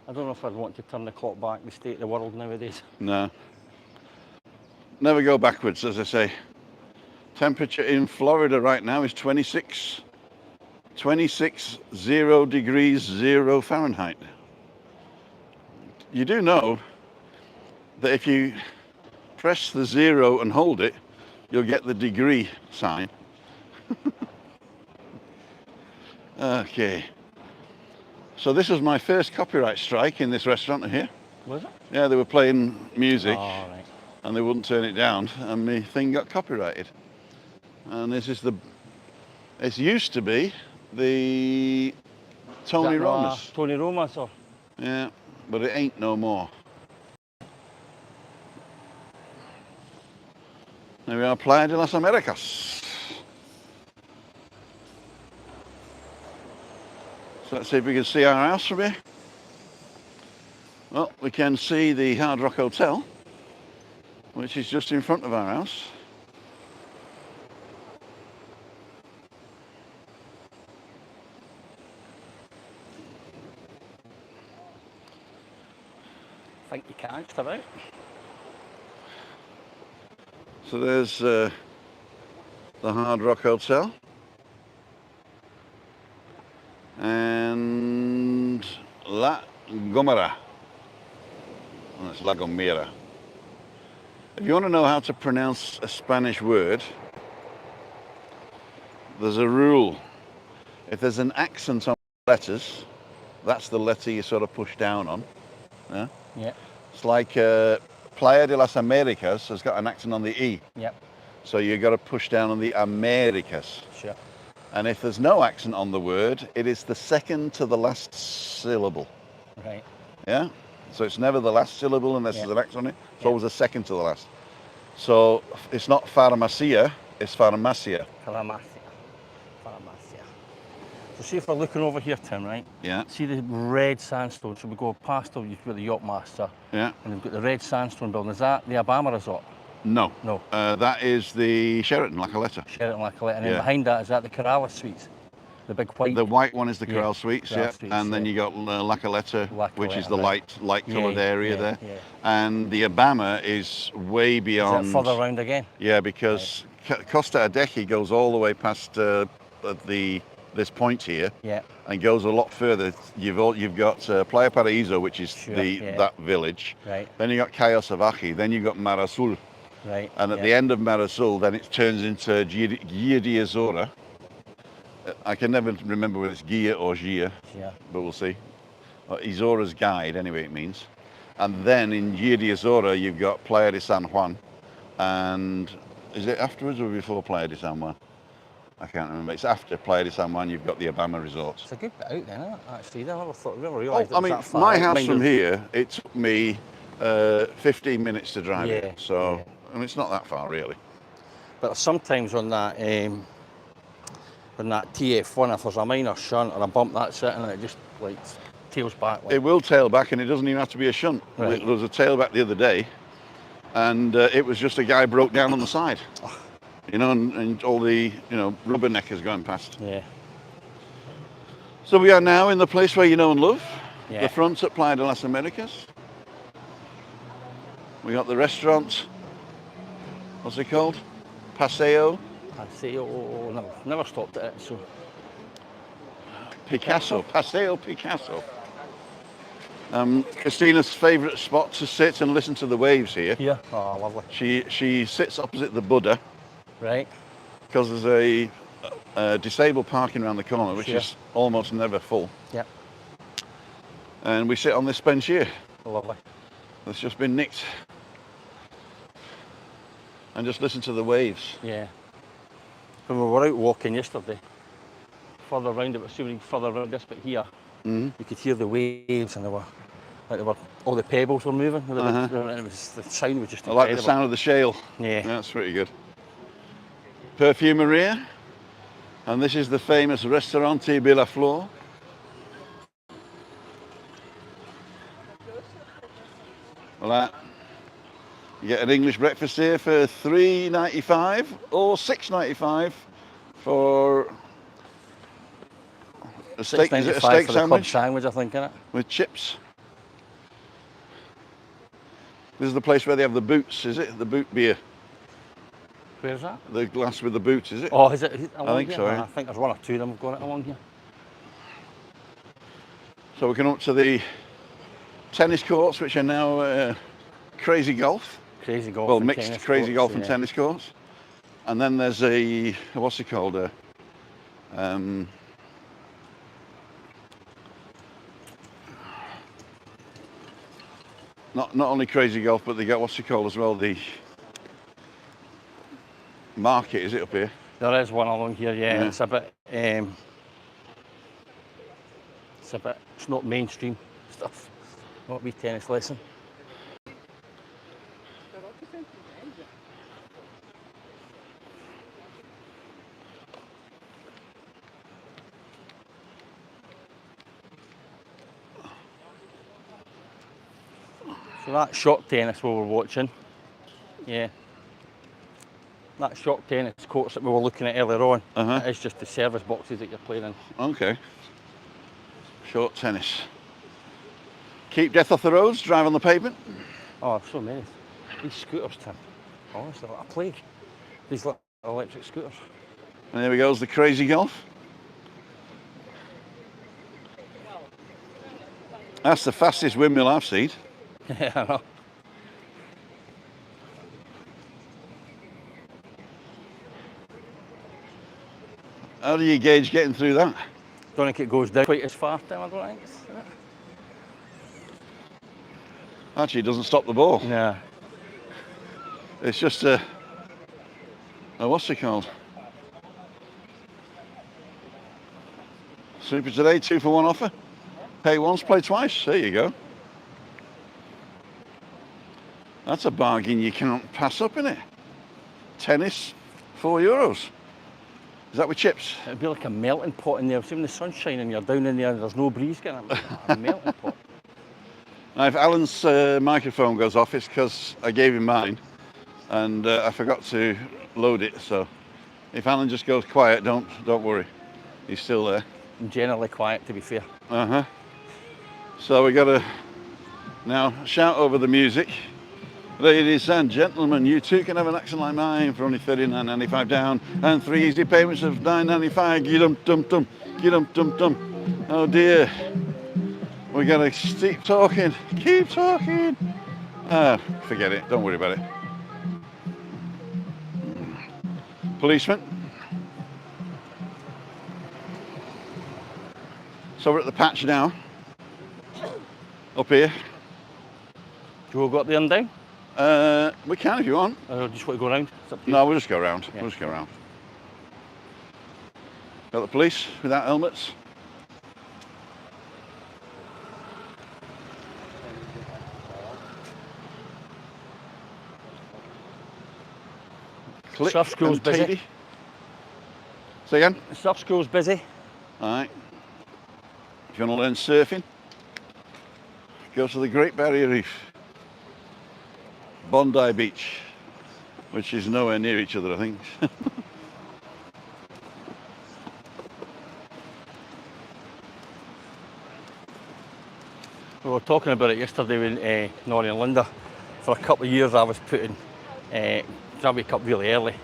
I don't know if I'd want to turn the clock back, the state of the world nowadays. No. Never go backwards, as I say. Temperature in Florida right now is 26 0 degrees 0 Fahrenheit. You do know that if you press the 0 and hold it, you'll get the degree sign. Okay. So this was my first copyright strike in this restaurant here. Was it? Yeah, they were playing music. Oh, right. And they wouldn't turn it down, and my thing got copyrighted. And this is it used to be the Tony Roma's. Tony Roma's, or? Yeah, but it ain't no more. There we are, Playa de las Americas. So let's see if we can see our house from here. Well, we can see the Hard Rock Hotel, which is just in front of our house. I think you can, just about. So there's the Hard Rock Hotel. And La Gomera. Oh, it's La Gomera. If you want to know how to pronounce a Spanish word, there's a rule. If there's an accent on letters, that's the letter you sort of push down on. Yeah? Yeah. It's like Playa de las Americas has got an accent on the E. Yep. So you've got to push down on the Americas. Sure. And if there's no accent on the word, it is the second to the last syllable. Right. Yeah? So it's never the last syllable unless there's an accent on it. It's Yeah. always the second to the last. So it's not farmacia, it's farmacia. Farmacia. So see if we're looking over here, Tim, right? Yeah, See the red sandstone, so we go past over, you've got the Yachtmaster, yeah. and we've got the red sandstone building. Is that the Obama Resort? No. No. That is the Sheraton, La Caleta. Sheraton La Caleta, and then Yeah. behind that, is that the Canarias Suites? The big white? The white one is the Yeah, Corral Suites, Corral yeah. Suites, And then yeah. you got La Caleta, La which is Caleta, the right. light coloured area yeah, there. Yeah. And the Obama is way beyond. Is that further round again? Yeah, because Costa Adeje goes all the way past this point here. Yeah. And goes a lot further. You've got Playa Paraíso, which is Sure, that village. Right. Then you got Cayo Savaje. Then you got Mar Azul. Right. And at the end of Mar Azul, then it turns into Guia de Azora. I can never remember whether it's Guia or Gia, Yeah. but we'll see. Izora's guide, anyway, it means. And then in Guia de Azora, you've got Playa de San Juan. And is it afterwards or before Playa de San Juan? I can't remember. It's after Playa de San Juan, you've got the Obama Resorts. It's a good bit out then, isn't it? Actually, I never realised I mean, my house from here, it took me 15 minutes to drive Yeah, it. So, yeah. I mean, it's not that far, really. But sometimes on that TF1, if there's a minor shunt or a bump, that's it, and it just like tails back. Like. It will tail back, and it doesn't even have to be a shunt. Right. There was a tailback the other day, and it was just a guy broke down on the side. You know, and all the, rubberneckers going past. Yeah. So we are now in the place where you know and love. Yeah. The front at Playa de las Americas. We got the restaurant. What's it called? Paseo I say, oh, no, never stopped at it, so. Picasso. Paseo Picasso. Christina's favourite spot to sit and listen to the waves here. Here? Oh, lovely. She sits opposite the Buddha Right. because there's a disabled parking around the corner, which Sure. is almost never full. Yep. And we sit on this bench here. Lovely. That's just been nicked. And just listen to the waves. Yeah. When we were out walking yesterday, further round, it was assuming further round this bit here, You could hear the waves, and all the pebbles were moving. And the sound was just I incredible. like the sound of the shale. Yeah. That's pretty good. Perfumeria. And this is the famous Restaurante de la Flor. Well, you get an English breakfast here for $3.95 or $6.95 for a steak. Is it a steak for the club sandwich sandwich, I think, innit? with chips? This is the place where they have the boots, is it? The boot beer. Where's that? The glass with the boots, is it? Oh, is it along think here? so, yeah. I think there's one or two of them got it along here. So we're going up to the tennis courts, which are now crazy golf. Crazy golf. Well, and mixed tennis crazy courts, golf and yeah. tennis courts. And then there's a, what's it called? Not only crazy golf, but they get, what's it called as well? The market, is it up here? There is one along here, yeah. Yeah. It's a bit, it's not mainstream stuff. Not wee tennis lesson. So that short tennis we were watching, yeah. That short tennis courts that we were looking at earlier on, that is just the service boxes that you're playing in. Okay. Short tennis. Keep death off the roads, drive on the pavement. Oh, so many. These scooters, Tim. Honestly, like a plague. These little electric scooters. And there we go, the crazy golf. That's the fastest windmill I've seen. Yeah, I know. How do you gauge getting through that? Don't think it goes down quite as far, Tim, I don't think. Actually, it doesn't stop the ball. Nah. It's just a what's it called? Super today, 2 for 1 offer. Pay once, play twice. There you go. That's a bargain you can't pass up, innit? Tennis, €4. Is that with chips? It'd be like a melting pot in there. See when the sun's shining, you're down in there and there's no breeze getting it. A melting pot. Now, if Alan's microphone goes off, it's because I gave him mine and I forgot to load it. So if Alan just goes quiet, don't worry. He's still there. I'm generally quiet, to be fair. So we got to now shout over the music. Ladies and gentlemen, you too can have an accent like mine for only $39.95 down and 3 easy payments of $9.95. Gidum-dum-dum, gidum-dum-dum. Oh dear. We gotta keep talking. Keep talking. Forget it. Don't worry about it. Policeman. So we're at the patch now. Up here. Do you go up there and down? We can if you want. Or just want to go around? It's up to you. No, we'll just go around. Yeah. We'll just go around. Got the police without helmets. Click Surf school's and busy. tidy. Say again? The surf school's busy. Alright. If you want to learn surfing, go to the Great Barrier Reef. Bondi Beach, which is nowhere near each other, I think. We were talking about it yesterday with Nori and Linda. For a couple of years I was putting, I wake up really early.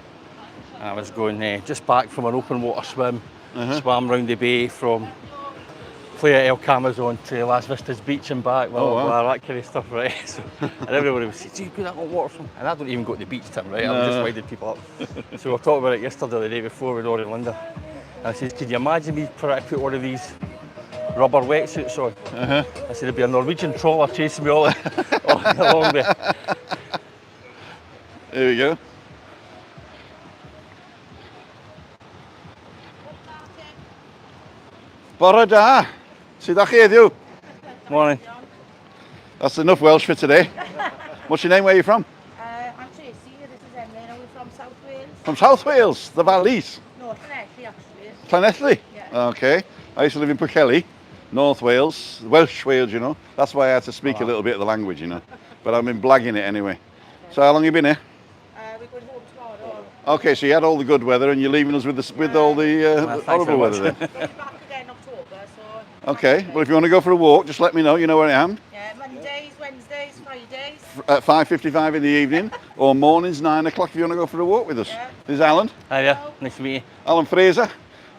And I was going just back from an open water swim, swam round the bay from Playa El Camazon to Las Vistas Beach and back, that kind of stuff, right? So, and everybody would say, do you do that on water swim? And I don't even go to the beach, Tim, right? I'm just winding people up. So we were talking about it yesterday, the day before with Nori and Linda. And I said, could you imagine me trying to put one of these rubber wetsuits on? I said, there'd be a Norwegian trawler chasing me all along there. There we go. Bore da. Sida heddiw. Morning. That's enough Welsh for today. What's your name? Where are you from? I'm Tracy, this is Emily, and we're from South Wales. From South Wales, the Valleys. No, Tenerife actually. Llanelli? Yeah. Okay. I used to live in Pwllheli, North Wales, Welsh Wales, you know. That's why I had to speak a little bit of the language, you know. But I've been blagging it anyway. So how long have you been here? We're going home tomorrow. Okay, so you had all the good weather and you're leaving us with all the Thanks horrible very weather much. then. We'll be back again in October, so... Okay, well if you want to go for a walk, just let me know, you know where I am. Yeah, Mondays, Wednesdays, Fridays. At 5:55 in the evening, or mornings, 9 o'clock if you want to go for a walk with us. Yeah. This is Alan. Hi there. Nice to meet you. Alan Fraser.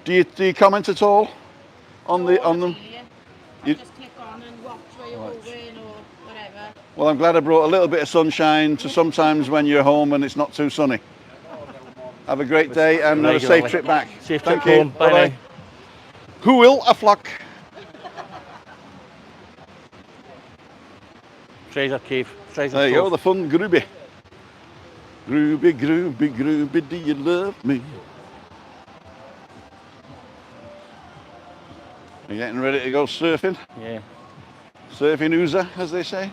Do you comment at all on them? I You- just click on and watch where you're going or whatever. Well, I'm glad I brought a little bit of sunshine to sometimes when you're home and it's not too sunny. Have a great day and have a safe Regularly. trip back. Safe Thank trip you. home. Bye Bye-bye. now. Who will a flock? Treasure cave. Treasure There you go, cove. the fun groovy. Groovy, groovy, groovy, do you love me? You getting ready to go surfing? Yeah. Surfing oozer, as they say.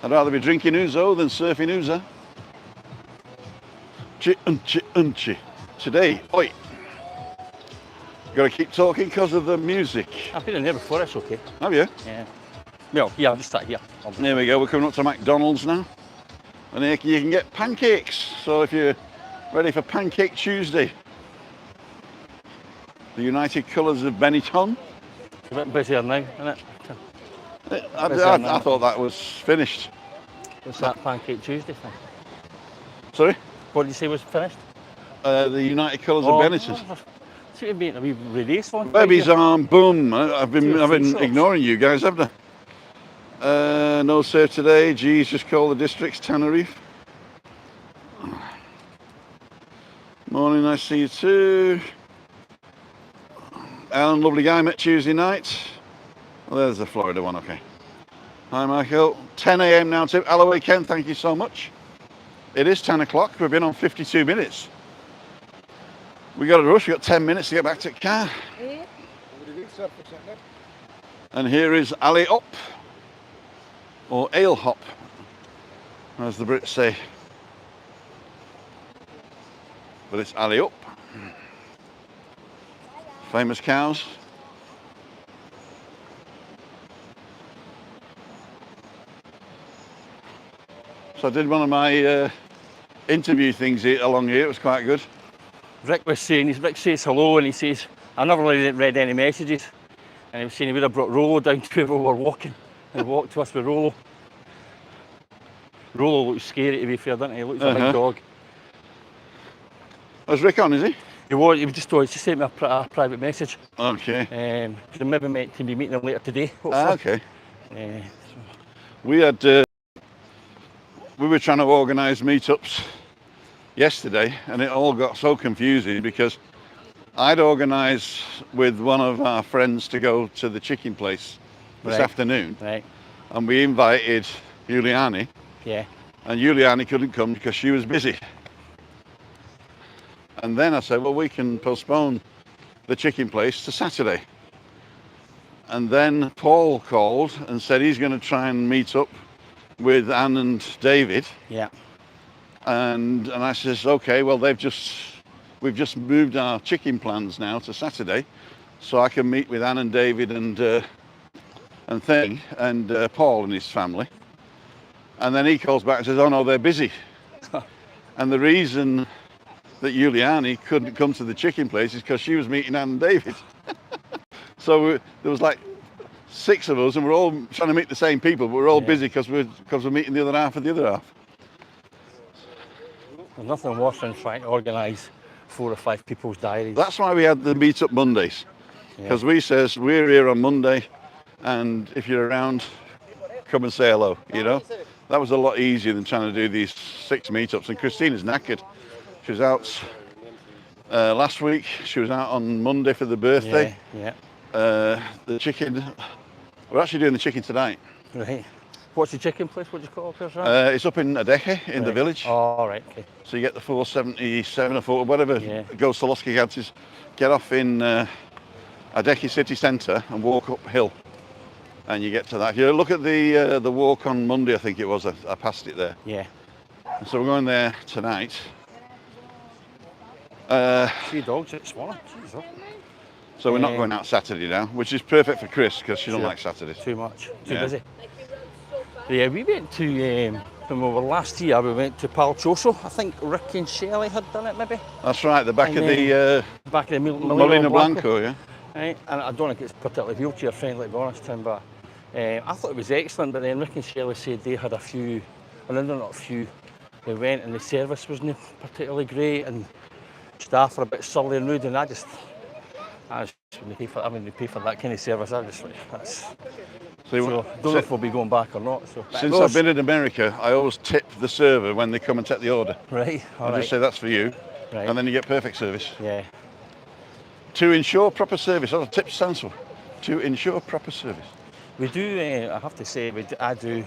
I'd rather be drinking ouzo than surfing oozer. Chi. Today, oi. Got to keep talking because of the music. I've been in there before, it's okay. Have you? Yeah. Well, yeah, I'll just start here. There we go, we're coming up to McDonald's now. And here you can get pancakes. So if you're ready for Pancake Tuesday, the United Colours of Benetton. It's a bit busier now, isn't it? I thought that was finished. What's that Pancake Tuesday thing? Sorry? What did you say was finished? The United Colours of Benetton. Seem to be a wee release one. Baby's arm, boom. I've been Shops. ignoring you guys, haven't I? No surf today. Geez, just call the districts Tenerife. Morning, nice to see you too. Alan, lovely guy, met Tuesday night. Oh, there's the Florida one, okay. Hi Michael. 10 a.m. now too. Alloway Ken, thank you so much. It is 10 o'clock. We've been on 52 minutes. We got a rush. We got 10 minutes to get back to the car. And here is alley up, or ale hop, as the Brits say. But it's alley up. Famous cows. So I did one of my interview things along here. It was quite good. Rick says hello and he says, I never really read any messages. And he was saying he would have brought Rolo down to where we were walking and walked to us with Rolo. Rolo looks scary to be fair, doesn't he? He looks like a big dog. Was Rick on, is he? He just sent me a private message. Okay. So maybe meant to be meeting him later today, hopefully. Okay. So We were trying to organise meetups yesterday and it all got so confusing because I'd organised with one of our friends to go to the chicken place this afternoon. Right. And we invited Giuliani. Yeah. And Giuliani couldn't come because she was busy. And then I said, well, we can postpone the chicken place to Saturday. And then Paul called and said he's going to try and meet up with Anne and David. Yeah. And I says, okay, well, we've just moved our chicken plans now to Saturday, so I can meet with Anne and David and Paul and his family. And then he calls back and says, oh no, they're busy. And the reason that Giuliani couldn't come to the chicken place is because she was meeting Anne and David. So there was like 6 of us and we're all trying to meet the same people, but we're all busy because we're meeting the other half of the other half. There's nothing worse than trying to organise 4 or 5 people's diaries. That's why we had the meet-up Mondays, because we says we're here on Monday, and if you're around, come and say hello. You know, that was a lot easier than trying to do these 6 meetups. And Christina's knackered. She was out last week. She was out on Monday for the birthday. Yeah. The chicken. We're actually doing the chicken tonight. Right. What's the chicken place? What do you call it? It's up in Adeje in the village. Oh, right. Okay. So you get the 477 or 4, whatever Yeah. Go Solosky had to get off in Adeki city centre and walk uphill, and you get to that. You look at the walk on Monday, I think it was. I passed it there. Yeah. So we're going there tonight. 3 dogs at Swan. Jeez, oh. So we're not going out Saturday now, which is perfect for Chris because she don't like Saturdays. Too much. Too Yeah. busy. Yeah, we went to, when we were last year, we went to Palchoso. I think Rick and Shelley had done it, maybe. That's right, the back And of the back of the Molina Blanco, yeah. Right, and I don't think it's particularly wheelchair friendly, to be honest, Tim, but I thought it was excellent. But then Rick and Shelley said they had a few, well, no, not a few. They went and the service wasn't particularly great, and staff were a bit surly and rude. And I just when they pay for, they pay for that kind of service. I just like that's. So don't know if we'll be going back or not. So since I've been in America, I always tip the server when they come and take the order. Right. I just say that's for you, right. And then you get perfect service. Yeah. To ensure proper service, that's what tip stands for. To ensure proper service. We do. I have to say, I do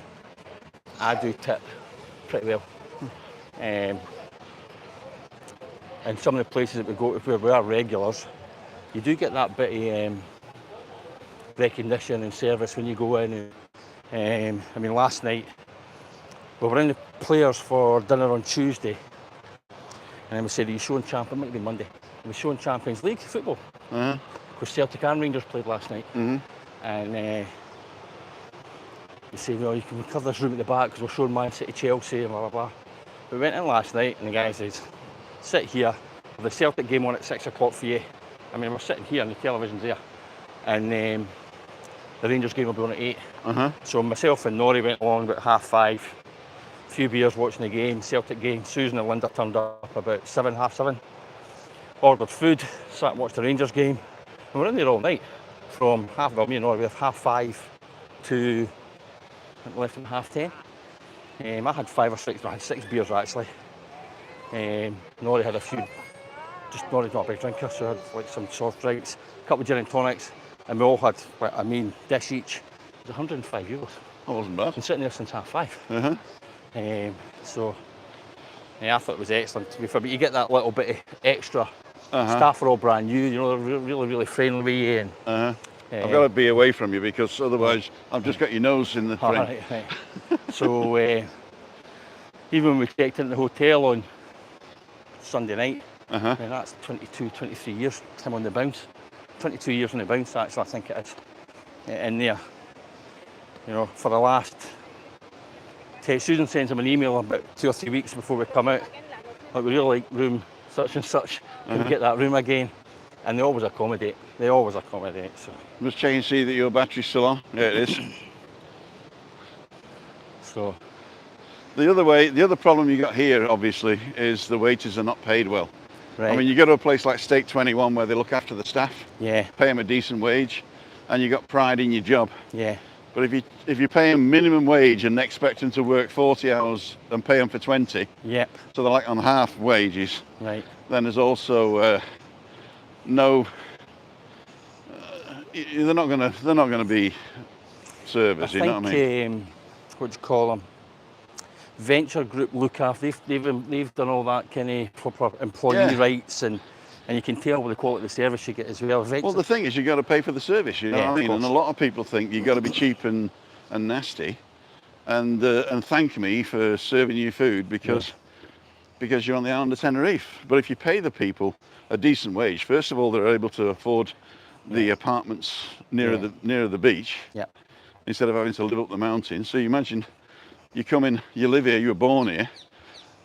tip pretty well. And some of the places that we go to where we are regulars, you do get that bit of recognition and service when you go in. I mean, last night we were in the players for dinner on Tuesday, and then we said, "Are you showing it might be Monday. We're showing Champions League football." Because Celtic and Rangers played last night, and they said, "Well, you can cover this room at the back because we're showing Man City, Chelsea, and blah blah blah." We went in last night, and the guy says, "Sit here. The Celtic game on at 6 o'clock for you." I mean, we're sitting here, and the television's there, and the Rangers game will be on at 8. So myself and Norrie went along about 5:30. A few beers watching the game, Celtic game. Susan and Linda turned up about 7, 7:30. Ordered food, sat and watched the Rangers game. And we're in there all night from me and Norrie, we have 5:30 to less than 10:30. I had 5 or 6, I had 6 beers actually. Norrie had a few, Norrie's not a big drinker, so I had like some soft drinks, a couple of gin and tonics, and we all had, dish each. It was €105. That wasn't bad. Been sitting there since 5:30. So, yeah, I thought it was excellent to be fair, but you get that little bit of extra. Staff are all brand new, they're really, really friendly with you. And, I've got to be away from you because otherwise I've just got your nose in the frame. Right. So, even when we checked into the hotel on Sunday night, and that's 22, 23 years, Tim on the bounce. 22 years on the bounce, actually, I think it is. In there, for the last. Susan sends him an email about 2 or 3 weeks before we come out. Like, we really like room such and such. Can we get that room again? And they always accommodate. So. I'm just checking to see that your battery's still on. Yeah, it is. So. The other problem you got here, obviously, is the waiters are not paid well. Right. I mean, you go to a place like Steak 21 where they look after the staff, yeah, pay them a decent wage, and you got pride in your job. Yeah. But if you pay them minimum wage and expect them to work 40 hours and pay them for 20, yep, so they're like on half wages. Right. Then there's also no. They're not gonna be servers. You know what I mean? What do you call them? Venture Group look after. They've done all that kind of proper employee rights, and you can tell with the quality of the service you get as well. Well, the thing is, you got to pay for the service. You know what I mean? And a lot of people think you got to be cheap and nasty, and thank me for serving you food because you're on the island of Tenerife. But if you pay the people a decent wage, first of all, they're able to afford the apartments nearer the beach, instead of having to live up the mountain. So you imagine you come in, you live here, you were born here,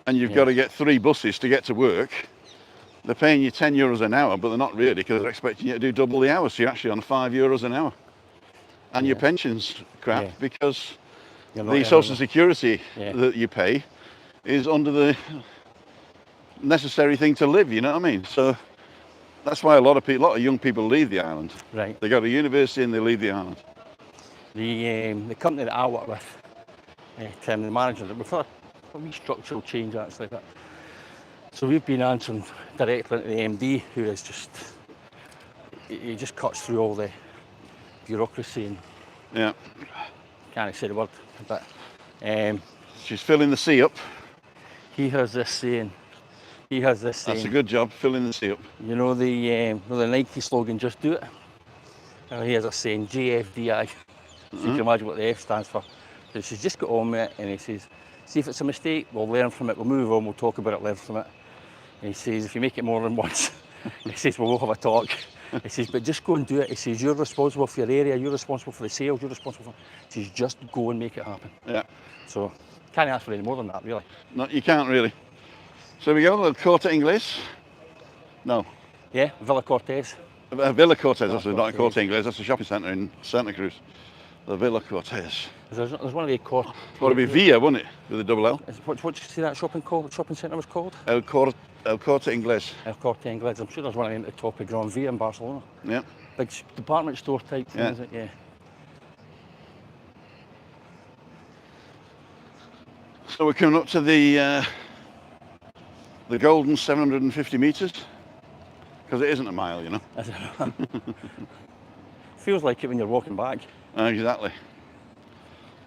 and you've got to get 3 buses to get to work. They're paying you €10 an hour, but they're not really, because they're expecting you to do double the hours. So you're actually on €5 an hour. And your pension's crap because the social security that you pay is under the necessary thing to live, you know what I mean? So that's why a lot of young people leave the island. Right. They go to university and they leave the island. The company that I work with, Tim, the manager, we've had a wee structural change actually. So we've been answering directly to the MD, who is he just cuts through all the bureaucracy and can't say the word, but she's filling the sea up. He has this saying. That's a good job, filling the sea up. You know the Nike slogan, "Just do it." And here's a saying, JFDI. So you can imagine what the F stands for. So he says, just get on with it. And he says, see if it's a mistake, we'll learn from it, we'll move on, we'll talk about it, learn from it. And he says, if you make it more than once, he says, well, we'll have a talk. He says, but just go and do it. He says, you're responsible for your area, you're responsible for the sales, you're responsible for... He says, just go and make it happen. Yeah. So, can't ask for any more than that, really. No, you can't really. So we go, El Corte Inglés. No. Yeah, Villa Cortez. Villa Cortez, that's not a Corte Inglés, that's a shopping centre in Santa Cruz. The Villa Cortez. There's one of the Corte... Ought to be Villa, wouldn't it? With a double L. What did you say that shopping centre was called? El Corte Inglés. El Corte Inglés. I'm sure there's one at the top of Gran Via in Barcelona. Yeah. Big department store type thing, is it? Yeah. So we're coming up to the golden 750 metres. Because it isn't a mile, you know. Feels like it when you're walking back. Exactly.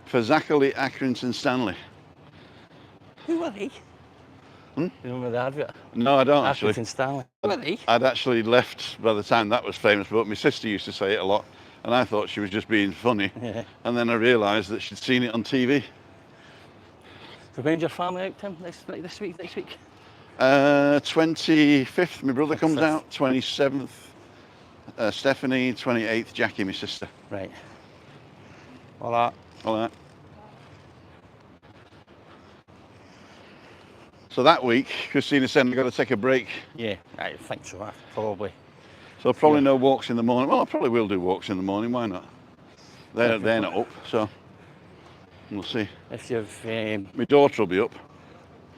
For Zachary, Accrington, Stanley. Who are they? You remember the advert? No, I don't actually. Accrington Stanley. Who are they? I'd actually left by the time that was famous, but my sister used to say it a lot, and I thought she was just being funny. Yeah. And then I realised that she'd seen it on TV. So when's your family out, Tim? Next week? 25th, my brother comes 25th. out. 27th, Stephanie. 28th, Jackie, my sister. Right. All that. All that. So that week, Christina said, I've got to take a break. Yeah, I think so, probably. So probably no walks in the morning. Well, I probably will do walks in the morning, why not? They're not up, so we'll see. If you've... My daughter will be up.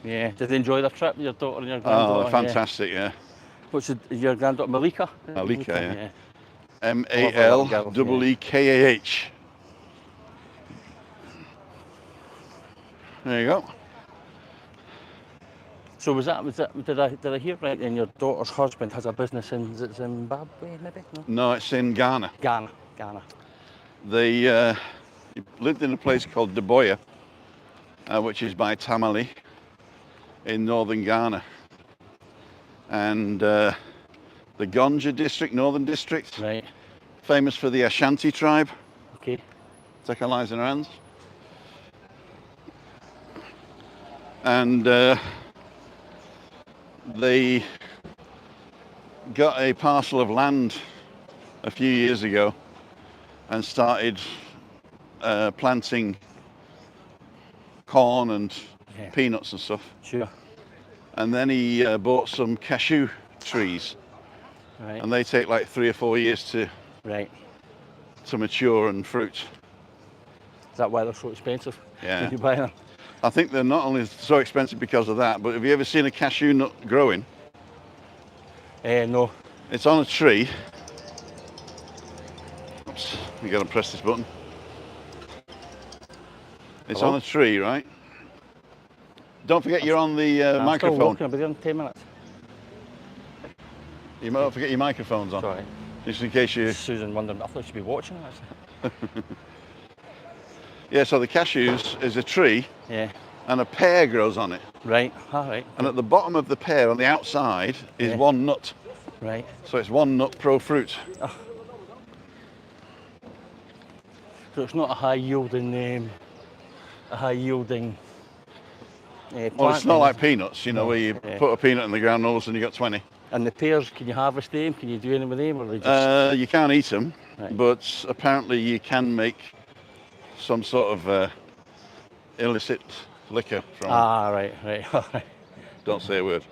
yeah, did they enjoy their trip, your daughter and your granddaughter? Oh, fantastic, yeah. What's your granddaughter, Malika? Malika, yeah. Malekah. Malekah. There you go. So did I hear right then your daughter's husband has a business in Zimbabwe, maybe? No, it's in Ghana. Ghana. He lived in a place called Duboya, which is by Tamale in northern Ghana. And the Gonja district, northern district, Right. famous for the Ashanti tribe. Okay. Take our lives in our hands. And they got a parcel of land a few years ago and started planting corn and peanuts and stuff. Sure. And then he bought some cashew trees, Right. and they take like 3 or 4 years to mature and fruit. Is that why they're so expensive? Yeah. When you buy them? I think they're not only so expensive because of that, but have you ever seen a cashew nut growing? No. It's on a tree. Oops, you got to press this button. It's Hello? on a tree, right? Don't forget you're on the I'm still microphone. walking, I'll be there in 10 minutes. You might forget your microphone's on, Sorry. just in case you... Susan wondering, I thought she'd be watching actually. Yeah, so the cashews is a tree, Yeah. and a pear grows on it. Right. All right. And at the bottom of the pear, on the outside, is one nut. Right. So it's one nut pro fruit. So it's not a high yielding Well, it's not like peanuts, you know, where you Yeah. put a peanut in the ground and all of a sudden you got 20. And the pears, can you harvest them? Can you do anything with them, or they just? You can't eat them, Right. but apparently you can make some sort of illicit liquor from them. Ah, right. All right. Don't say a word.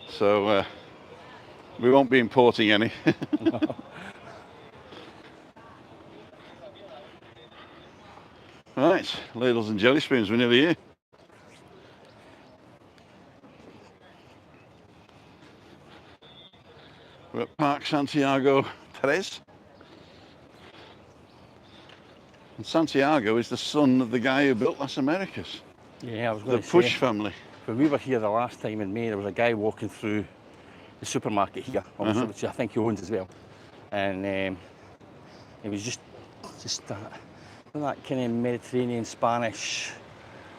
So we won't be importing any. Right, ladles and jelly spoons, we're nearly here. We're at Park Santiago Tres. And Santiago is the son of the guy who built Las Americas, Yeah, I was the going to Push say. family. When we were here the last time in May, there was a guy walking through the supermarket here, obviously, which I think he owns as well. And it was just that kind of Mediterranean Spanish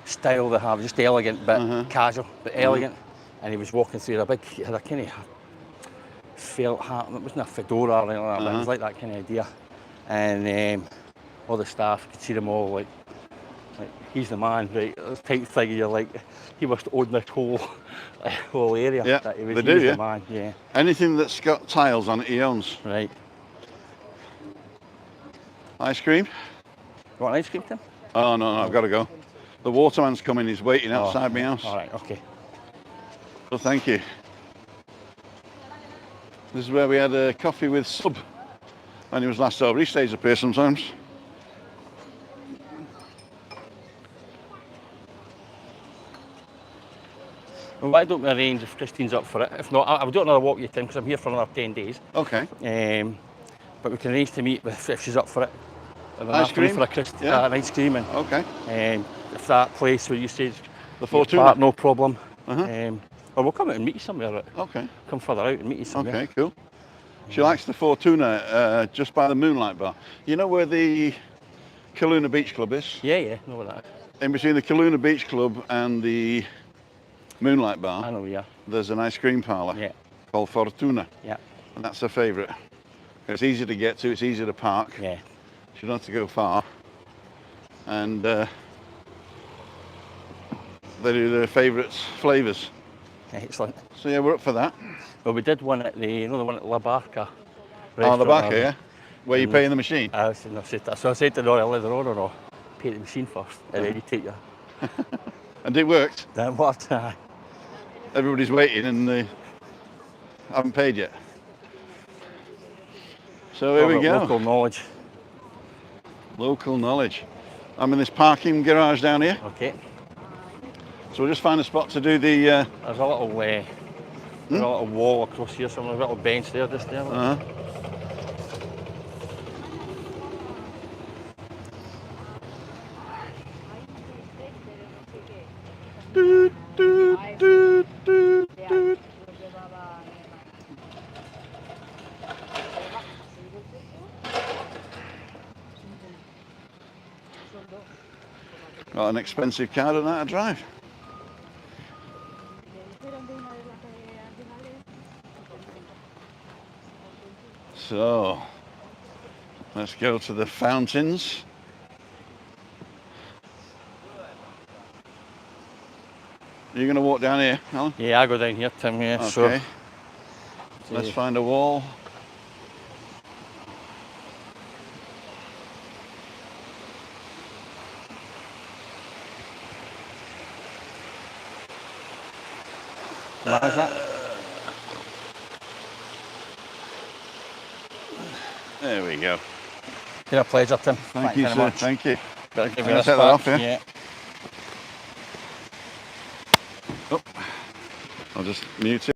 style they have, just elegant but casual, but elegant. And he was walking through he had a kind of felt hat. It wasn't a fedora or anything like that, but it was like that kind of idea. And all the staff, you could see them all like he's the man, right? This type thing. You're like, he must own this whole area. Yeah, That he they do, was yeah. the man, yeah. Anything that's got tiles on it, he owns. Right. Ice cream? You want ice cream, Tim? Oh, no, I've got to go. The waterman's coming, he's waiting outside my house. All right, okay. So thank you. This is where we had a coffee with Sub when he was last over. He stays up here sometimes. Well, why don't we arrange if Christine's up for it? If not, I'll do another walk with you, Tim, because I'm here for another 10 days. Okay. But we can arrange to meet if she's up for it. And then Ice after me cream? for an ice cream. And Okay. if that place where you said The your Fortuna? part, no problem. Uh-huh. Or we'll come out and meet you somewhere. Okay. Come further out and meet you somewhere. Okay, cool. She likes the Fortuna just by the Moonlight Bar. You know where the Kaluna Beach Club is? Yeah, know where that is. In between the Kaluna Beach Club and the Moonlight Bar, I know, yeah. there's an ice cream parlour Yeah. called Fortuna. Yeah. And that's her favourite. It's easy to get to, it's easy to park. Yeah. You don't have to go far. And they do their favourites flavours. Excellent. So yeah, we're up for that. Well, we did one at the one at La Barca. Oh, the back restaurant. here, where you pay in the machine. I said that. So I said to Nora later on, or no, pay the machine first, and then you take your. And it worked. Then what? Everybody's waiting and they haven't paid yet. So here we go. Local knowledge. Local knowledge. I'm in this parking garage down here. Okay. So we'll just find a spot to do the... There's a little there's a little wall across here, somewhere, a little bench there, just there. Doot, doot, doot, doot, doot. Got an expensive car, don't know how to drive. So, let's go to the fountains. You're going to walk down here, Alan? Yeah, I go down here, Tim. Yeah. Okay. So, Let's find a wall. what is that? There we go. Been a pleasure, Tim. Thank you, very sir. much. Thank you. Better give I'm you gonna this take that back. off, yeah? Yeah. Oh, I'll just mute it.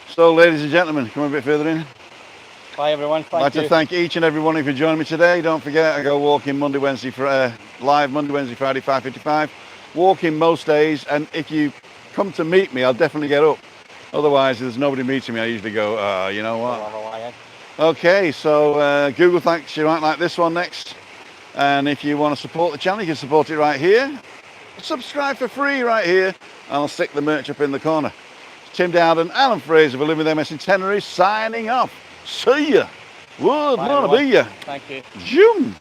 So, ladies and gentlemen, come a bit further in. Bye, everyone. I'd like to thank each and every one of you for joining me today. Don't forget, I go walking Monday, Wednesday, live Monday, Wednesday, Friday, 5:55. Walking most days, and if you come to meet me, I'll definitely get up. Otherwise, if there's nobody meeting me, I usually go, you know what? Okay, so Google thanks you might like this one next. And if you want to support the channel, you can support it right here. Subscribe for free right here, and I'll stick the merch up in the corner. Tim Dowden, Alan Fraser for Living with MS in Tenerife, signing off. See ya. Would want to be ya. Thank you. Zoom.